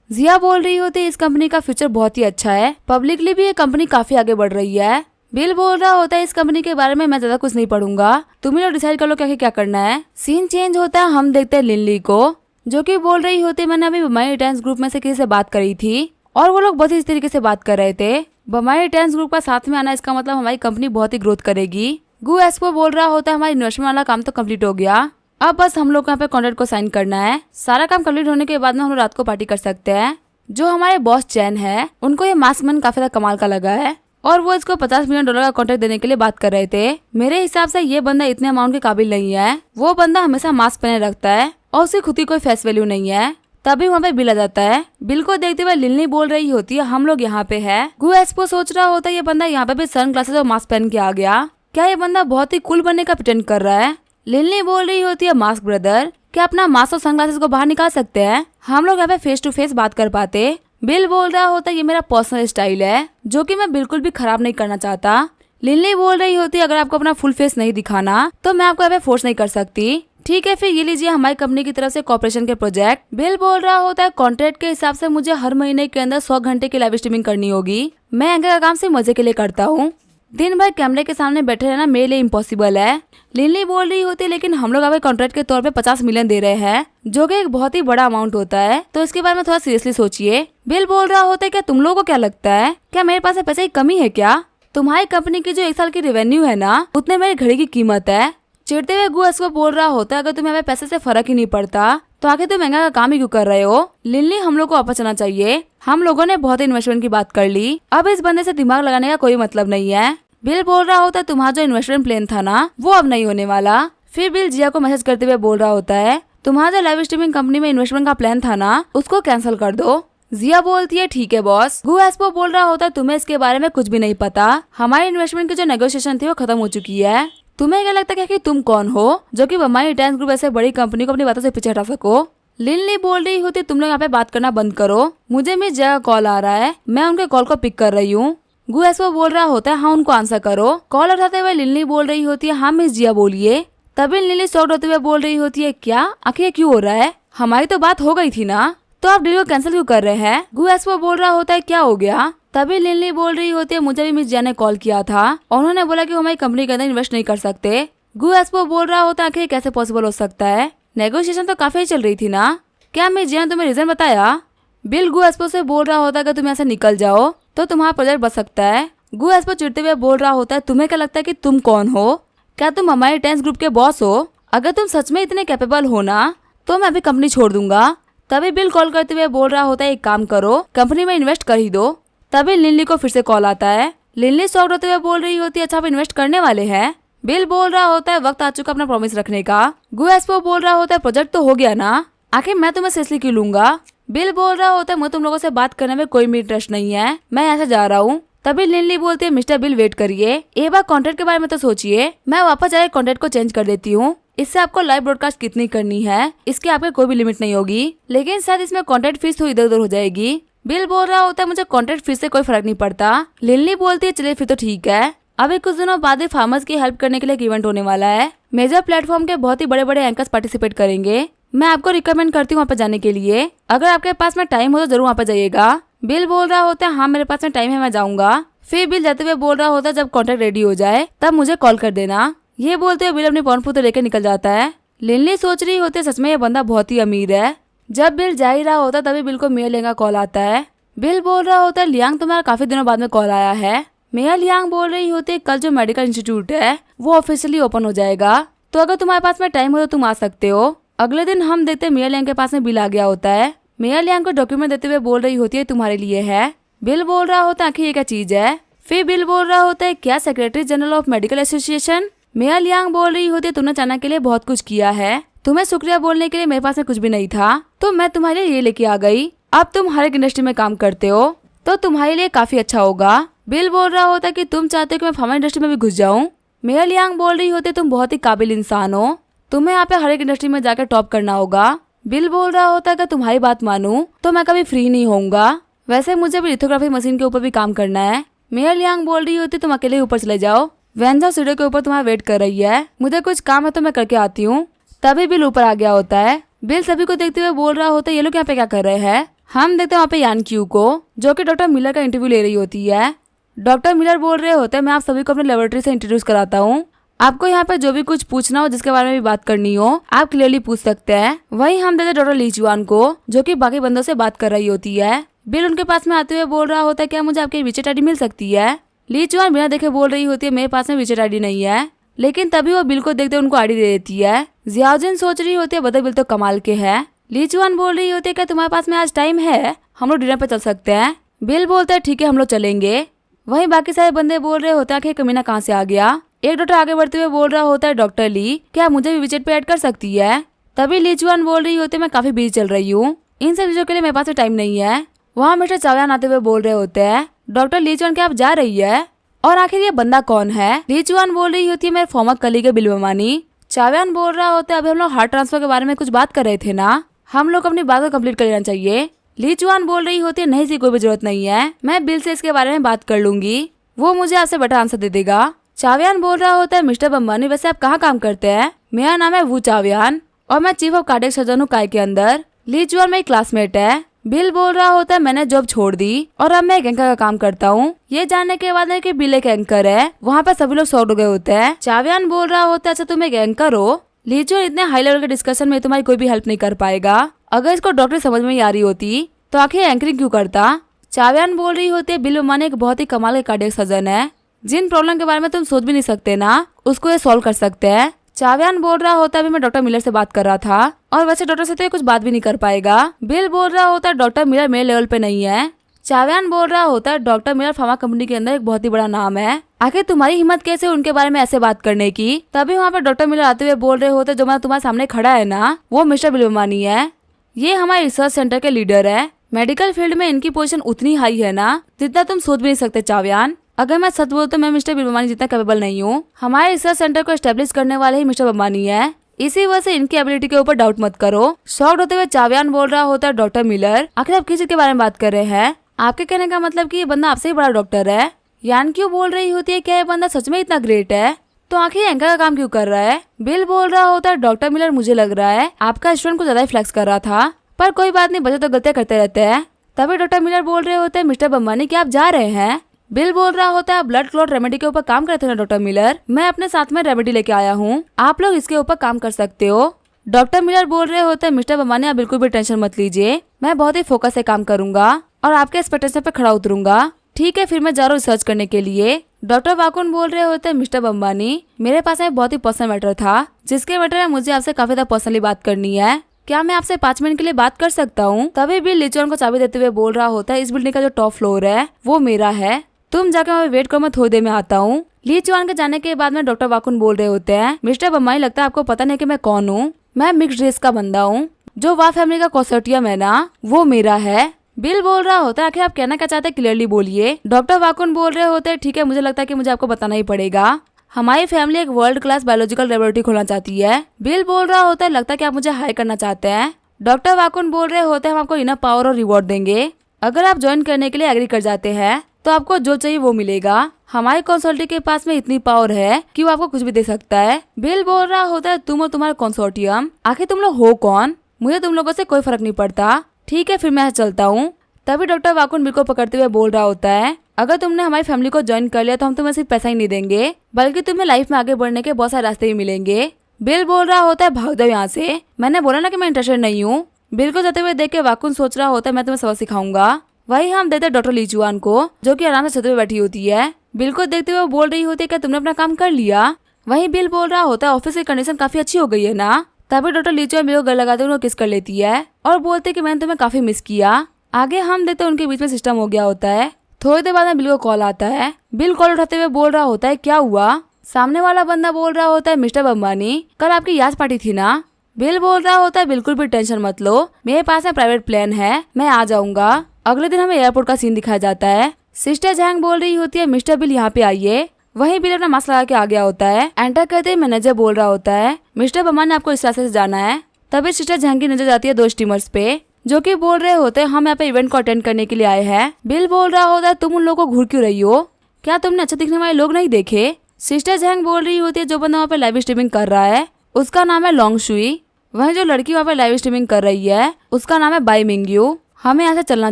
जिया बोल रही होती है इस कंपनी का फ्यूचर बहुत ही अच्छा है, पब्लिकली भी ये कंपनी काफी आगे बढ़ रही है। बिल बोल रहा होता है इस कंपनी के बारे में मैं ज्यादा कुछ नहीं पढ़ूंगा, तुम ही लोग डिसाइड कर लो क्या करना है। सीन चेंज होता है, हम देखते हैं लिनली को, जो कि बोल रही होती मैंने अभी बमाई रिटर्न्स ग्रुप में से किसी से बात करी थी और वो लोग बहुत ही इस तरीके से बात कर रहे थे। बमाई रिटर्न्स ग्रुप का साथ में आना इसका मतलब हमारी कंपनी बहुत ही ग्रोथ करेगी। गु एस्पो बोल रहा होता है हमारी इन्वेस्टमेंट वाला काम तो कंप्लीट हो गया, अब बस हम लोग को यहाँ पे कॉन्ट्रैक्ट को साइन करना है। सारा काम कंप्लीट होने के बाद में हम लोग रात को पार्टी कर सकते हैं। जो हमारे बॉस चैन है उनको ये मास्क मैन काफी ज्यादा कमाल का लगा है और वो इसको $50 मिलियन का कॉन्ट्रैक्ट देने के लिए बात कर रहे थे। मेरे हिसाब से ये बंदा इतने अमाउंट के काबिल नहीं है। वो बंदा हमेशा मास्क पहने रखता है और उसकी खुद की कोई फेस वैल्यू नहीं है। तभी वहाँ पे बिल आ जाता है। बिल को देखते हुए लिनली बोल रही होती है हम लोग यहाँ पे है। गु एस्पो सोच रहा होता है ये बंदा यहाँ पे भी सन ग्लासेस और मास्क पहन के आ गया, क्या ये बंदा बहुत ही कूल बनने का प्रिटेंड कर रहा है। लिनली बोल रही होती है मास्क ब्रदर, क्या अपना मास्क और सनग्लासेस को बाहर निकाल सकते हैं, हम लोग यहाँ पे फेस टू फेस बात कर पाते। बिल बोल रहा होता है ये मेरा पर्सनल स्टाइल है जो कि मैं बिल्कुल भी खराब नहीं करना चाहता। लिनली बोल रही होती है अगर आपको अपना फुल फेस नहीं दिखाना तो मैं आपको यहाँ पे फोर्स नहीं कर सकती। ठीक है, फिर ये लीजिए हमारी कंपनी की तरफ से कॉर्पोरेशन के प्रोजेक्ट। बिल बोल रहा होता है कॉन्ट्रैक्ट के हिसाब से मुझे हर महीने के अंदर 100 घंटे की लाइव स्ट्रीमिंग करनी होगी। मैं एंकर का काम सिर्फ मजे के लिए करता हूँ, दिन भर कैमरे के सामने बैठे रहना मेरे लिए इम्पॉसिबल है। लिनली बोल रही होती है लेकिन हम लोग अभी कॉन्ट्रैक्ट के तौर पे 50 मिलियन दे रहे हैं जो कि एक बहुत ही बड़ा अमाउंट होता है, तो इसके बारे में थोड़ा सीरियसली सोचिए। बिल बोल रहा होता है क्या तुम लोगों को क्या लगता है, क्या मेरे पास पैसे की कमी है क्या, तुम्हारी कंपनी की जो 1 साल की रेवेन्यू है ना उतने मेरे घड़ी की कीमत है। चिढ़ते हुए गु एस्पो बोल रहा होता है अगर तुम्हें हमें पैसे से फर्क ही नहीं पड़ता तो आखिर तुम महंगा का काम ही क्यों कर रहे हो। लिनली हम लोग को वापस आना चाहिए, हम लोगों ने बहुत इन्वेस्टमेंट की बात कर ली, अब इस बंदे से दिमाग लगाने का कोई मतलब नहीं है। बिल बोल रहा होता है तुम्हारा जो इन्वेस्टमेंट प्लान था ना वो अब नहीं होने वाला। फिर बिल जिया को मैसेज करते हुए बोल रहा होता है तुम्हारा जो लाइव स्ट्रीमिंग कंपनी में इन्वेस्टमेंट का प्लान था ना उसको कैंसिल कर दो। जिया बोलती है ठीक है बॉस। गु एस्पो बोल रहा होता है तुम्हें इसके बारे में कुछ भी नहीं पता, हमारी इन्वेस्टमेंट की जो नेगोशिएशन थी वो खत्म हो चुकी है। तुम्हें क्या लगता है कि तुम कौन हो जो कि बमाई रिटर्न्स ग्रुप ऐसे बड़ी कंपनी को अपनी बातों से पीछे हटा सको। लिनली बोल रही होती तुम लोग यहाँ पे बात करना बंद करो, मुझे मिस जिया का कॉल आ रहा है, मैं उनके कॉल को पिक कर रही हूँ। गु एस्पो बोल रहा होता है हाँ उनको आंसर करो। कॉल उठाते हुए लिनली बोल रही होती है हाँ मिस जिया बोलिए। तभी लिनली शॉक्ड होते हुए बोल रही होती है क्या आखिर क्यों हो रहा है, हमारी तो बात हो गई थी ना, तो आप डील को कैंसिल क्यों कर रहे हैं। गु एस्पो बोल रहा होता है क्या हो गया। तभी लिनली बोल रही होती है मुझे भी मिस जिया ने कॉल किया था और उन्होंने बोला कि वो हमारी कंपनी के अंदर इन्वेस्ट नहीं कर सकते। गु एस्पो बोल रहा होता है आखिर कैसे पॉसिबल हो सकता है, नेगोशिएशन तो काफी चल रही थी ना, क्या मिस जिया ने तुम्हें रीजन बताया। बिल गु एस्पो से बोल रहा होता है अगर तुम यहाँ से निकल जाओ तो तुम्हारा प्रोजेक्ट बच सकता है। गु एस्पो चिढ़ते हुए बोल रहा होता है तुम्हें क्या लगता है कि तुम कौन हो, क्या तुम हमारे टेंस ग्रुप के बॉस हो, अगर तुम सच में इतने कैपेबल हो ना तो मैं अभी कंपनी छोड़ दूंगा। तभी बिल कॉल करते हुए बोल रहा होता है एक काम करो कंपनी में इन्वेस्ट कर ही दो। तभी लिनली को फिर से कॉल आता है। लिनली शॉक्ड होते हुए बोल रही होती है अच्छा आप इन्वेस्ट करने वाले हैं। बिल बोल रहा होता है वक्त आ चुका अपना प्रॉमिस रखने का। गु एस्पो बोल रहा होता है प्रोजेक्ट तो हो गया ना, आखिर मैं तुम्हें सीरियसली क्यों लूंगा। बिल बोल रहा होता है मुझे तुम लोगों से बात करने में कोई भी इंटरेस्ट नहीं है, मैं यहाँ से जा रहा हूँ। तभी लिनली बोलती है मिस्टर बिल वेट करिए, एक बार कॉन्ट्रैक्ट के बारे में तो सोचिए, मैं वापस जाकर कॉन्ट्रैक्ट को चेंज कर देती हूँ। इससे आपको लाइव ब्रॉडकास्ट कितनी करनी है इसकी आपके कोई भी लिमिट नहीं होगी, लेकिन शायद इसमें कॉन्ट्रैक्ट फीस तो इधर उधर हो जाएगी। बिल बोल रहा होता है मुझे कॉन्ट्रैक्ट फीस से कोई फर्क नहीं पड़ता। लिनली बोलती है चलिए फिर तो ठीक है। अभी कुछ दिनों बाद ही फार्मर्स की हेल्प करने के लिए एक इवेंट होने वाला है, मेजर प्लेटफॉर्म के बहुत ही बड़े बड़े एंकर्स पार्टिसिपेट करेंगे, मैं आपको रिकमेंड करती हूँ वहाँ पे जाने के लिए, अगर आपके पास में टाइम हो तो जरूर वहाँ पे जाइएगा। बिल बोल रहा होता है हाँ मेरे पास में टाइम है मैं जाऊंगा। फिर बिल जाते हुए बोल रहा होता है जब कॉन्ट्रैक्ट रेडी हो जाए तब मुझे कॉल कर देना। ये बोलते हुए बिल अपनी पॉनपुत्र लेकर निकल जाता है। लिनली सोच रही होती है सच में ये बंदा बहुत ही अमीर है। जब बिल जा ही रहा होता तभी बिल को मेयर लियांग का कॉल आता है। बिल बोल रहा होता है लियांग तुम्हारा काफी दिनों बाद में कॉल आया है। मेयर लियांग बोल रही होती है कल जो मेडिकल इंस्टीट्यूट है वो ऑफिशियली ओपन हो जाएगा, तो अगर तुम्हारे पास में टाइम हो तो तुम आ सकते हो। अगले दिन हम देखते मेयर लियांग के पास में बिल आ गया होता है। मेयर लियांग को डॉक्यूमेंट देते हुए बोल रही होती है तुम्हारे लिए है। बिल बोल रहा होता है आखिर ये क्या चीज है। फिर बिल बोल रहा होता है क्या secretary general of medical association. Mayor Liang बोल रही होती है तुमने चाइना के लिए बहुत कुछ किया है, तुम्हें शुक्रिया बोलने के लिए मेरे पास में कुछ भी नहीं था तो मैं तुम्हारे लिए ये लेके आ गई, अब तुम हर एक इंडस्ट्री में काम करते हो तो तुम्हारे लिए काफी अच्छा होगा। बिल बोल रहा होता है कि तुम चाहते हो कि मैं फार्मा इंडस्ट्री में भी घुस जाऊं। मेयर लियांग बोल रही होती है तुम बहुत ही काबिल इंसान हो, तुम्हें यहाँ पे हर एक इंडस्ट्री में जाकर टॉप करना होगा। बिल बोल रहा होता है कि तुम्हारी बात मानूं तो मैं कभी फ्री नहीं होऊंगा, वैसे मुझे भी लिथोग्राफी मशीन के ऊपर भी काम करना है। मेयर लियांग बोल रही होती तुम अकेले ऊपर चले जाओ, वेंजा स्टूडियो के ऊपर तुम्हारा वेट कर रही है, मुझे कुछ काम है तो मैं करके आती हूँ। तभी बिल ऊपर आ गया होता है। बिल सभी को देखते हुए बोल रहा होता है ये लोग यहाँ पे क्या कर रहे हैं, हम देखते हैं वहाँ पे यान क्यू को, जो कि डॉक्टर मिलर का इंटरव्यू ले रही होती है। डॉक्टर मिलर बोल रहे होते हैं, मैं आप सभी को अपने लेबोरेटरी से इंट्रोड्यूस कराता हूँ। आपको यहाँ पे जो भी कुछ पूछना हो, जिसके बारे में भी बात करनी हो, आप क्लियरली पूछ सकते हैं। वहीं हम देते डॉक्टर ली जुआन को, जो कि बाकी बंदों से बात कर रही होती है। बिल उनके पास में आते हुए बोल रहा होता है, क्या मुझे आपकी विजिट आईडी मिल सकती है? ली जुआन बिना देखे बोल रही होती है, मेरे पास में विजिट आईडी नहीं है। लेकिन तभी वो बिल को देखते उनको आईडी दे देती है। जियाउद्दीन सोच रही होती है, बदल बिल तो कमाल के है। ली जुआन बोल रही होती है, क्या तुम्हारे पास में आज टाइम है? हम लोग डिनर पे चल सकते हैं। बिल बोलता है, ठीक है हम लोग चलेंगे। वहीं बाकी सारे बंदे बोल रहे होता है कि कमीना कहाँ से आ गया। एक डॉक्टर आगे बढ़ते हुए बोल रहा होता है, डॉक्टर ली क्या मुझे भी विजिट पे ऐड कर सकती है? तभी ली जुआन बोल रही होती है, मैं काफी बिजी चल रही हूँ, इन सब चीजों के लिए मेरे पास टाइम नहीं है। वहाँ मिस्टर चाव्यान आते हुए बोल रहे होते हैं, डॉक्टर ली जुआन क्या आप जा रही है? और आखिर ये बंदा कौन है? ली जुआन बोल रही होती है, मेरे फॉर्मर कलीग है बिल बमानी। चाव्यान बोल रहा होता है, अभी हम लोग हार्ट ट्रांसफर के बारे में कुछ बात कर रहे थे ना, हम लोग अपनी बात को कंप्लीट कर लेना चाहिए। ली जुआन बोल रही होती है, नहीं सी कोई भी जरूरत नहीं है, मैं बिल से इसके बारे में बात कर लूंगी, वो मुझे आपसे बेटर आंसर दे देगा। चाव्यान बोल रहा होता है, मिस्टर बम्बानी वैसे आप कहाँ काम करते हैं? मेरा नाम है वू चाव्यान और मैं चीफ ऑफ कार्डियक सर्जन हूँ काय के अंदर। ली जुआन मेरी क्लासमेट है। बिल बोल रहा होता है, मैंने जॉब छोड़ दी और अब मैं एक एंकर का काम करता हूँ। ये जानने के बाद है कि बिल एक एंकर है। वहाँ पर सभी लोग शॉक्ड हो गए होते हैं। चाव्यान बोल रहा होता है, अच्छा तुम एक एंकर हो? ली जुआन इतने हाई लेवल के डिस्कशन में तुम्हारी कोई भी हेल्प नहीं कर पाएगा। अगर इसको डॉक्टर समझ में आ रही होती तो आखिर एंकरिंग क्यों करता? चाव्यान बोल रही होती है, बिल बम्बानी एक बहुत ही कमाल के कार्डियक सर्जन है, जिन प्रॉब्लम के बारे में तुम सोच भी नहीं सकते ना, उसको ये सॉल्व कर सकते हैं। चाव्यान बोल रहा होता है, अभी मैं डॉक्टर मिलर से बात कर रहा था और वैसे डॉक्टर से तो ये कुछ बात भी नहीं कर पाएगा। बिल बोल रहा होता है, डॉक्टर मिलर मेरे लेवल पे नहीं है। चाव्यान बोल रहा होता है, डॉक्टर मिलर फार्मा कंपनी के अंदर एक बहुत ही बड़ा नाम है, आखिर तुम्हारी हिम्मत कैसे उनके बारे में ऐसे बात करने की? तभी वहाँ पर डॉक्टर मिलर आते हुए बोल रहे होते, जो मैं तुम्हारे सामने खड़ा है ना, वो मिस्टर बिल बम्बानी है। ये हमारे रिसर्च सेंटर के लीडर है। मेडिकल फील्ड में इनकी पोजीशन उतनी हाई है ना, जितना तुम सोच भी नहीं सकते चाव्यान। अगर मैं सच बोलूं तो मैं मिस्टर बिल बम्बानी जितना कैपेबल नहीं हूँ। हमारे रिसर्च सेंटर को एस्टेब्लिश करने वाले ही मिस्टर बम्बानी है, इसी वजह से इनकी एबिलिटी के ऊपर डाउट मत करो। शॉक्ड होते हुए चाव्यान बोल रहा होता है, डॉक्टर मिलर आखिर आप किस चीज के बारे में बात कर रहे हैं? आपके कहने का मतलब कि ये बंदा आपसे ही बड़ा डॉक्टर है? यान क्यों बोल रही होती है, क्या ये बंदा सच में इतना ग्रेट है? तो आखिर एंकर का काम क्यों कर रहा है? बिल बोल रहा होता है, डॉक्टर मिलर मुझे लग रहा है आपका स्टूडेंट को ज्यादा ही फ्लेक्स कर रहा था, पर कोई बात नहीं, बच्चे तो गलतियां करते रहते हैं। तभी डॉक्टर मिलर बोल रहे होते हैं, मिस्टर बम्बानी क्या आप जा रहे हैं? बिल बोल रहा होता है, ब्लड क्लॉट रेमेडी के ऊपर काम करते हैं डॉक्टर मिलर, मैं अपने साथ में रेमेडी लेके आया हूँ, आप लोग इसके ऊपर काम कर सकते हो। डॉक्टर मिलर बोल रहे होते हैं, मिस्टर बम्बानी आप बिल्कुल भी टेंशन मत लीजिए, मैं बहुत ही फोकस से काम करूंगा और आपके एक्सपेक्टेशन पे खड़ा उतरूंगा। ठीक है फिर मैं जा रहा हूँ रिसर्च करने के लिए। डॉक्टर वाकुन बोल रहे होते हैं, मिस्टर बम्बानी मेरे पास एक बहुत ही पर्सनल मैटर था, जिसके मैटर में मुझे आपसे काफी ज्यादा पर्सनली बात करनी है, क्या मैं आपसे 5 मिनट के लिए बात कर सकता हूँ? तभी बिल ली जुआन को चाबी देते हुए बोल रहा होता है, इस बिल्डिंग का जो टॉप फ्लोर है वो मेरा है, तुम जाके वहाँ वेट करो, मैं थोड़ी देर में आता हूँ। ली जुआन के जाने के बाद में डॉक्टर वाकुन बोल रहे होते हैं, मिस्टर बम्बानी लगता है आपको पता नहीं कि मैं कौन हूँ, मैं मिक्स्ड रेस का बंदा हूँ, जो वा फैमिली का कंसोर्टियम है ना वो मेरा है। बिल बोल रहा होता है, आखिर आप कहना क्या चाहते हैं क्लियरली बोलिए। डॉक्टर वाकुन बोल रहे होते हैं, ठीक है मुझे लगता है कि मुझे आपको बताना ही पड़ेगा, हमारी फैमिली एक वर्ल्ड क्लास बायोलॉजिकल लेबोरेटरी खोलना चाहती है। बिल बोल रहा होता है, लगता है कि आप मुझे हायर करना चाहते हैं। डॉक्टर वाकुन बोल रहे होते हैं, हम आपको इनफ पावर और रिवॉर्ड देंगे, अगर आप ज्वाइन करने के लिए एग्री कर जाते हैं तो आपको जो चाहिए वो मिलेगा, हमारे कंसोर्टियम के पास में इतनी पावर है कि वो आपको कुछ भी दे सकता है। बिल बोल रहा होता है, तुम और तुम्हारा कंसोर्टियम आखिर तुम लोग हो कौन? मुझे तुम लोगों से कोई फर्क नहीं पड़ता, ठीक है फिर मैं चलता हूँ। तभी डॉक्टर वाकुन बिल को पकड़ते हुए बोल रहा होता है, अगर तुमने हमारी फैमिली को ज्वाइन कर लिया तो हम तुम्हें सिर्फ पैसा ही नहीं देंगे, बल्कि तुम्हें लाइफ में आगे बढ़ने के बहुत सारे रास्ते भी मिलेंगे। बिल बोल रहा होता है, भाग जाओ यहाँ से, मैंने बोला ना कि मैं इंटरेस्टेड नहीं हूँ। बिल को जाते हुए देख के वाकुन सोच रहा होता है, मैं तुम्हें सबक सिखाऊंगा। वही हम देते डॉक्टर ली जुआन को, जो कि आराम से छत पे बैठी होती है। बिल को देखते हुए बोल रही होती है, क्या तुमने अपना काम कर लिया? वहीं बिल बोल रहा होता है, ऑफिस की कंडीशन काफी अच्छी हो गई है ना। तभी डॉक्टर ली जुआन बिल को गले लगाते हुए किस कर लेती है और बोलते कि मैंने तुम्हें काफी मिस किया। आगे हम देते उनके बीच में सिस्टम हो गया होता है। थोड़ी देर बाद में बिल को कॉल आता है। बिल कॉल उठाते हुए बोल रहा होता है, क्या हुआ? सामने वाला बंदा बोल रहा होता है, मिस्टर बम्बानी कल आपकी याच पार्टी थी ना। बिल बोल रहा होता है, बिल्कुल भी टेंशन मत लो, मेरे पास में प्राइवेट प्लेन है, मैं आ जाऊंगा। अगले दिन हमें एयरपोर्ट का सीन दिखाया जाता है। सिस्टर जैंग बोल रही होती है, मिस्टर बिल यहाँ पे आइए। वहीं बिल अपना मास्क लगा के आ गया होता है। एंटर करते ही मैनेजर बोल रहा होता है, मिस्टर बम्बानी ने आपको इस रास्ते से जाना है। तभी सिस्टर जैंग की नजर जाती है 2 स्टीमर्स पे, जो कि बोल रहे होते हैं, हम यहाँ पे इवेंट को अटेंड करने के लिए आए हैं। बिल बोल रहा होता है, तुम उन लोगों को घूर क्यों रही हो? क्या तुमने अच्छा दिखने वाले लोग नहीं देखे? सिस्टर जैंग बोल रही होती है, जो बंदा वहाँ पे लाइव स्ट्रीमिंग कर रहा है उसका नाम है लॉन्ग शुई, वहीं जो लड़की वहाँ पे लाइव स्ट्रीमिंग कर रही है उसका नाम है बाई मिंगयू। हमें यहाँ से चलना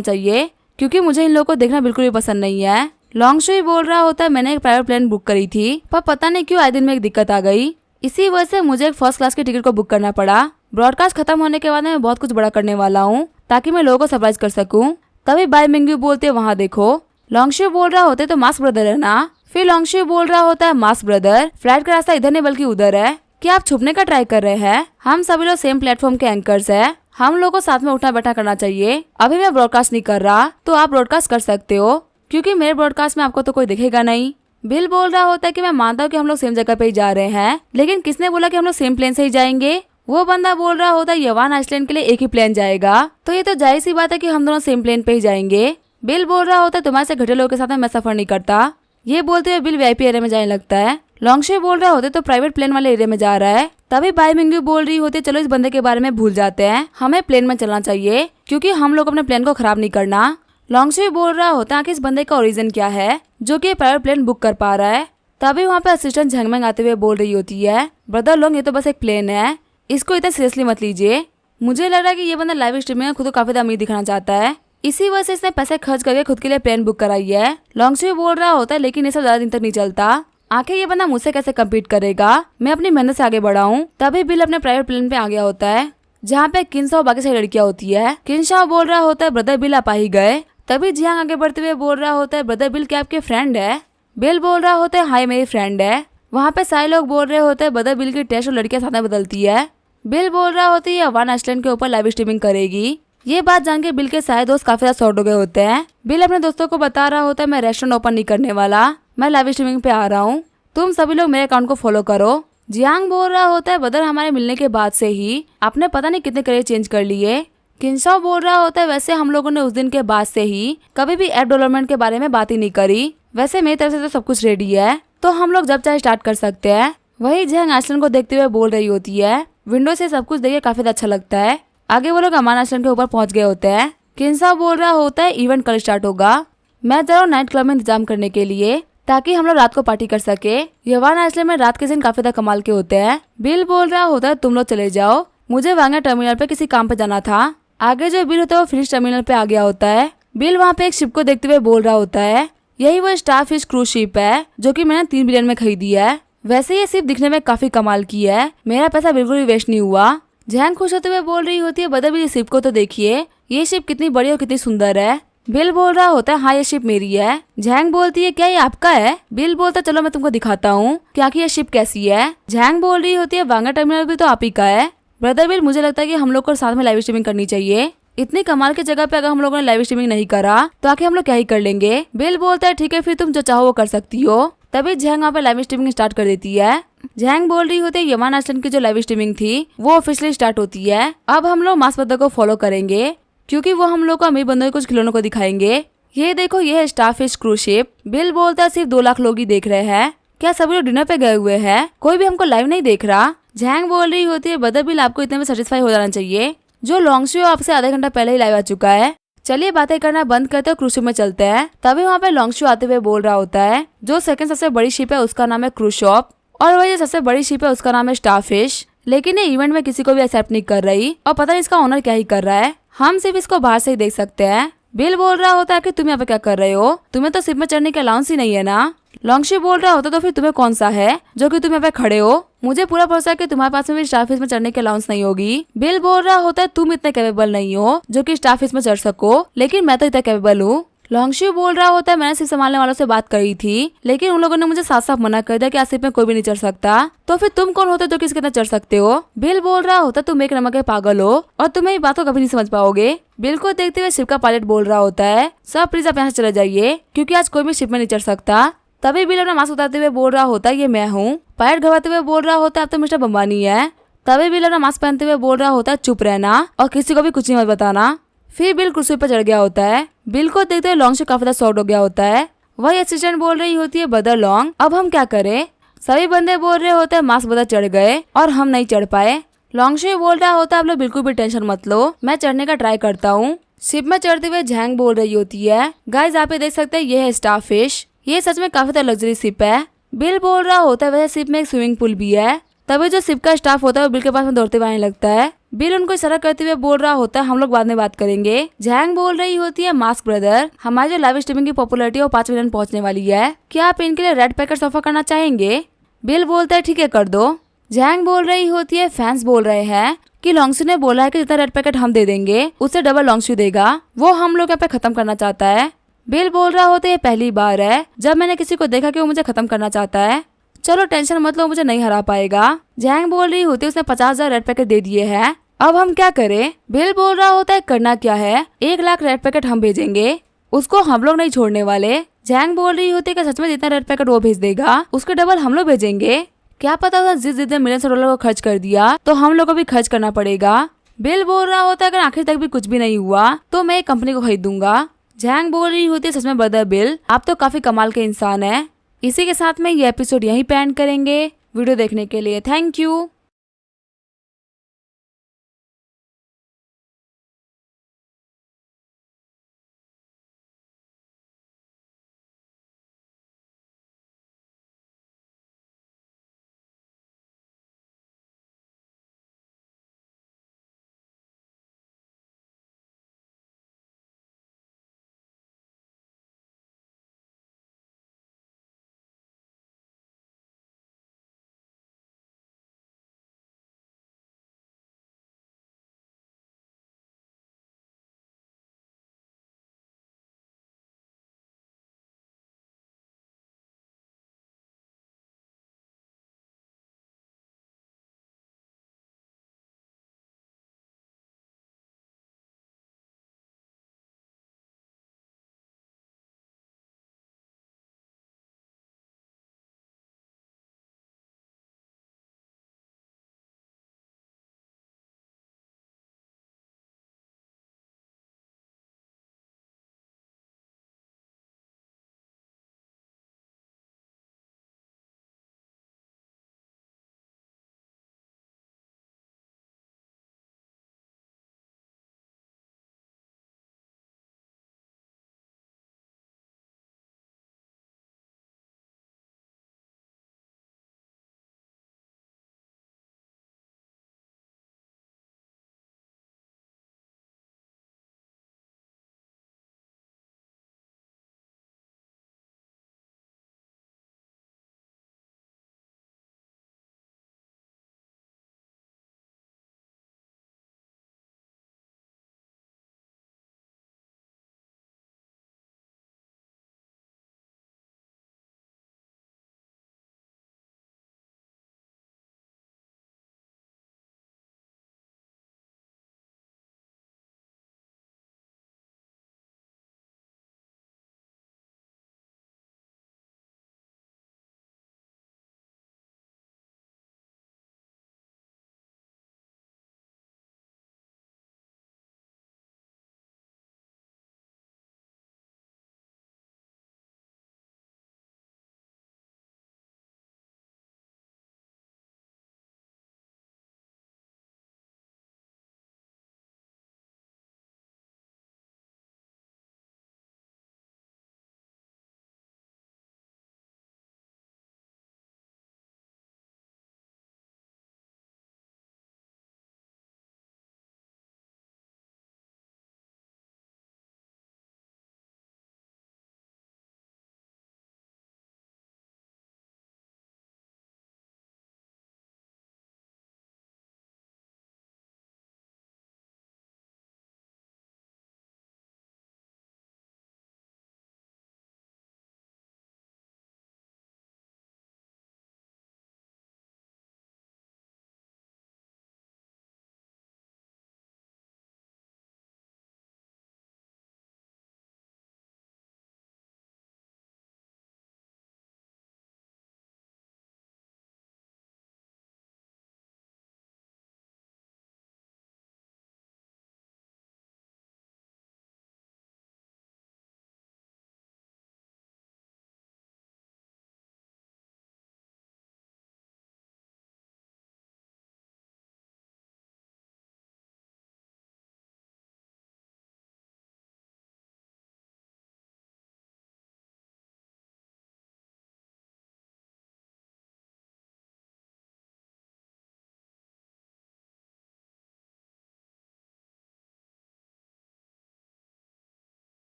चाहिए क्योंकि मुझे इन लोगों को देखना बिल्कुल भी पसंद नहीं है। लॉन्गशो ही बोल रहा होता है मैंने एक प्राइवेट प्लेन बुक करी थी पर पता नहीं क्यों आए दिन में एक दिक्कत आ गई, इसी वजह से मुझे एक फर्स्ट क्लास की टिकट को बुक करना पड़ा। ब्रॉडकास्ट खत्म होने के बाद मैं बहुत कुछ बड़ा करने वाला हूँ ताकि मैं लोगों को सरप्राइज कर सकूँ। तभी बाय मिंगू बोलते वहाँ देखो। लॉन्गशो बोल रहा होता है तो मास्क ब्रदर है ना। फिर लॉन्गशो बोल रहा होता है मास्क ब्रदर फ्लाइट का रास्ता इधर नहीं बल्कि उधर है, क्या आप छुपने का ट्राई कर रहे हैं? हम सभी लोग सेम प्लेटफॉर्म के एंकर्स है, हम लोगों को साथ में उठना बैठा करना चाहिए। अभी मैं ब्रॉडकास्ट नहीं कर रहा तो आप ब्रॉडकास्ट कर सकते हो क्योंकि मेरे ब्रॉडकास्ट में आपको तो कोई दिखेगा नहीं। बिल बोल रहा होता है कि मैं मानता हूँ कि हम लोग सेम जगह पे ही जा रहे हैं लेकिन किसने बोला कि हम लोग सेम प्लेन से ही जाएंगे? वो बंदा बोल रहा होता है यवान आइसलैंड के लिए एक ही प्लेन जाएगा, तो ये तो जाहिर सी बात है कि हम दोनों सेम प्लेन पे ही जाएंगे। बिल बोल रहा होता है तुम्हारे से घटे लोगों के साथ मैं सफर नहीं करता। ये बोलते हुए बिल वीआईपी एरिया में जाने लगता है। लॉन्गशो बोल रहा होते तो प्राइवेट प्लेन वाले एरिया में जा रहा है। तभी बाय मिंगू बोल रही होती चलो इस बंदे के बारे में भूल जाते हैं, हमें प्लेन में चलना चाहिए क्योंकि हम लोग अपने प्लेन को खराब नहीं करना। लॉन्गशो बोल रहा होता है कि इस बंदे का ओरिजिन क्या है जो कि प्राइवेट प्लेन बुक कर पा रहा है। तभी वहाँ पे असिस्टेंट झंगमंग आते हुए बोल रही होती है ब्रदर लोग ये तो बस एक प्लेन है, इसको इतना सीरियसली मत लीजिए। मुझे लग रहा है कि ये बंदा लाइव स्ट्रीमिंग में खुद को काफी अमीर दिखाना चाहता है, इसी वजह से इसने पैसे खर्च करके खुद के लिए प्लेन बुक कराई है। लॉन्गशो बोल रहा होता है लेकिन ये सब ज्यादा दिन तक नहीं चलता, आखिर ये बंदा मुझसे कैसे कम्पीट करेगा, मैं अपनी मेहनत से आगे बढ़ा हूँ। तभी बिल अपने प्राइवेट प्लेन पे आ गया होता है जहाँ पे किन्शा और बाकी सारी लड़कियां होती है। किन्शा बोल रहा होता है ब्रदर बिल आप आ ही गए। तभी जियांग आगे बढ़ते हुए बोल रहा होता है ब्रदर बिल क्या आपके फ्रेंड है? बिल बोल रहा होता है हाय मेरी फ्रेंड है। वहाँ पे सारे लोग बोल रहे होते हैं ब्रदर बिल की टेस्ट और लड़कियां साथ में बदलती है। बिल बोल रहा होता है ये यवान आइसलैंड के ऊपर लाइव स्ट्रीमिंग करेगी। ये बात जान के बिल के सारे दोस्त काफी ज्यादा शॉर्ट हो गए होते हैं। बिल अपने दोस्तों को बता रहा होता है मैं रेस्टोरेंट ओपन नहीं करने वाला, मैं लाइव स्ट्रीमिंग पे आ रहा हूँ, तुम सभी लोग मेरे अकाउंट को फॉलो करो। जियांग बोल रहा होता है ब्रदर हमारे मिलने के बाद से ही आपने पता नहीं कितने करियर चेंज कर लिए। किन्शा बोल रहा होता है वैसे हम लोगों ने उस दिन के बाद से ही कभी भी ऐप डेवलपमेंट के बारे में बात ही नहीं करी, वैसे मेरी तरफ से तो सब कुछ रेडी है तो हम लोग जब चाहे स्टार्ट कर सकते हैं। वही जियांग आइसलैंड को देखते हुए बोल रही होती है विंडो से सब कुछ देखे काफी अच्छा लगता है। आगे वो लोग अमान आइसलैंड के ऊपर पहुंच गए होते हैं। किन्शा बोल रहा होता है इवेंट कल स्टार्ट होगा, मैं जा रहा हूँ नाइट क्लब में इंतजाम करने के लिए ताकि हम लोग रात को पार्टी कर सके। यवान आइसलैंड में रात के सीन काफी ज्यादा कमाल के होते हैं। बिल बोल रहा होता है तुम लोग चले जाओ, मुझे वांगा टर्मिनल पे किसी काम पे जाना था। आगे जो बिल होता है वो फिनिश टर्मिनल पे आ गया होता है। बिल वहाँ पे एक शिप को देखते हुए बोल रहा होता है यही वो स्टारफिश क्रूज शिप है जो कि मैंने 3 बिलियन में खरीदी है। वैसे ये शिप दिखने में काफी कमाल की है, मेरा पैसा बिल्कुल भी वेस्ट नहीं हुआ। जैन खुश होते हुए बोल रही होती है बदल भी शिप को तो देखिए, ये शिप कितनी बड़ी और कितनी सुंदर है। बिल बोल रहा होता है हाँ ये शिप मेरी है। जैंग बोलती है क्या ये आपका है? बिल बोलता है चलो मैं तुमको दिखाता हूँ क्या कि ये शिप कैसी है। जैंग बोल रही होती है वांगा टर्मिनल भी तो आप ही का है। ब्रदर बिल मुझे लगता है कि हम लोग को साथ में लाइव स्ट्रीमिंग करनी चाहिए, इतनी कमाल की जगह पे अगर हम लोगों ने लाइव स्ट्रीमिंग नहीं करा तो आखिर हम लोग क्या ही कर लेंगे। बिल बोलता है ठीक है फिर तुम जो चाहो वो कर सकती हो। तभी जैंग वहाँ पे लाइव स्ट्रीमिंग स्टार्ट कर देती है। जैंग बोल रही होती है यवान आइसलैंड की जो लाइव स्ट्रीमिंग थी वो ऑफिशियली स्टार्ट होती है। अब हम लोग मास बंदर को फॉलो करेंगे क्योंकि वो हम लोग को अमीर बंदों के कुछ खिलौनों को दिखाएंगे। ये देखो ये है स्टारफिश क्रूज शिप। बिल बोलता है सिर्फ 2 लाख लोग ही देख रहे हैं, क्या सभी लोग डिनर पे गए हुए हैं, कोई भी हमको लाइव नहीं देख रहा। जैंग बोल रही होती है बदर बिल आपको इतने में सेटिस्फाई हो जाना चाहिए, जो लॉन्गशो आपसे आधा घंटा पहले ही लाइव आ चुका है। चलिए बातें करना बंद करते हैं, क्रूज शिप में चलते हैं। तभी वहाँ पे लॉन्गशो आते हुए बोल रहा होता है जो सेकंड सबसे बड़ी शिप है उसका नाम है क्रूज शॉप और वही सबसे बड़ी शिप है उसका नाम है स्टारफिश। लेकिन ये इवेंट में किसी को भी एक्सेप्ट नहीं कर रही और पता नहीं इसका ओनर क्या ही कर रहा है, हम सिर्फ इसको बाहर से ही देख सकते हैं। बिल बोल रहा होता है कि तुम यहाँ पे क्या कर रहे हो, तुम्हें तो शिप में चढ़ने का अलाउंस ही नहीं है ना। लॉन्गशो बोल रहा होता तो फिर तुम्हें कौन सा है जो कि तुम यहाँ पे खड़े हो, मुझे पूरा भरोसा है कि तुम्हारे पास में भी स्टारफिश में चढ़ने के अलाउंस नहीं होगी। बिल बोल रहा होता है तुम इतने कैपेबल नहीं हो जो कि स्टारफिश में चढ़ सको, लेकिन मैं तो इतना कैपेबल हूँ। लॉन्गशो बोल रहा होता है मैंने सिर्फ संभालने वालों से बात करी थी लेकिन उन लोगों ने मुझे साफ साफ मना कर दिया कि शिप में कोई भी नहीं चढ़ सकता, तो फिर तुम कौन होते जो किसके कितना चढ़ सकते हो। बिल बोल रहा होता तुम एक नमक के पागल हो और तुम्हें ये बात को कभी नहीं समझ पाओगे। बिल को देखते हुए शिप का पायलट बोल रहा होता है सब प्लीज आप यहाँ से चले जाइए क्योंकि आज कोई भी शिप में नहीं चढ़ सकता। तभी बिल अपना मास्क उतारते हुए बोल रहा होता है ये मैं हूँ। पायलट घबराते हुए बोल रहा होता है अब तो मिस्टर बम्बानी है। तभी बिल अपना मास्क पहनते हुए बोल रहा होता है चुप रहना और किसी को भी कुछ नहीं मत बताना। फिर बिल कुर्सी पर चढ़ गया होता है। बिल को देखते हुए लॉन्गशो काफी ज्यादा शॉक्ड हो गया होता है। वही असिस्टेंट बोल रही होती है बदर लॉन्ग अब हम क्या करें। सभी बंदे बोल रहे होते हैं मास्क बदर चढ़ गए और हम नहीं चढ़ पाए। लॉन्गशो बोल रहा होता है आप लोग बिल्कुल भी टेंशन मत लो, मैं चढ़ने का ट्राई करता हूँ। शिप में चढ़ते हुए जैंग बोल रही होती है गाइस आप देख सकते हैं ये है स्टारफिश, ये सच में काफी ज्यादा लग्जरी शिप है। बिल बोल रहा होता है वैसे शिप में एक स्विमिंग पूल भी है। तभी जो शिप का स्टाफ होता है वो बिल के पास में दौड़ते हुए आने लगता है। बिल उनको इशारा करते हुए बोल रहा होता है हम लोग बाद में बात करेंगे। जैंग बोल रही होती है मास्क ब्रदर, हमारी जो लाइव स्ट्रीमिंग की पॉपुलैरिटी है वो 5 मिलियन पहुंचने वाली है, क्या आप इनके लिए रेड पैकेट ऑफर करना चाहेंगे? बिल बोलता है ठीक है कर दो। जैंग बोल रही होती है फैंस बोल रहे हैं कि लॉन्गशू ने बोला है कि जितना रेड पैकेट हम दे देंगे उससे डबल लॉन्गशू देगा, वो हम लोग यहाँ पे खत्म करना चाहता है। बिल बोल रहा होता है पहली बार है जब मैंने किसी को देखा कि वो मुझे खत्म करना चाहता है, चलो टेंशन मत लो, मुझे नहीं हरा पाएगा। जैंग बोल रही होती है उसने 50,000 रेड पैकेट दे दिए हैं, अब हम क्या करें? बिल बोल रहा होता है करना क्या है, 1 लाख रेड पैकेट हम भेजेंगे, उसको हम लोग नहीं छोड़ने वाले। जैंग बोल रही होती है कि सच में जितना रेड पैकेट वो भेज देगा उसके डबल हम लोग भेजेंगे, क्या पता था जितने मिलियन डॉलर को खर्च कर दिया तो हम लोग को भी खर्च करना पड़ेगा। बिल बोल रहा होता है अगर आखिर तक भी कुछ भी नहीं हुआ तो मैं एक कंपनी को खरीदूंगा। जैंग बोल रही होती है सच में ब्रदर बिल आप तो काफी कमाल के इंसान है। इसी के साथ में ये एपिसोड यहीं पे एंड करेंगे। वीडियो देखने के लिए थैंक यू।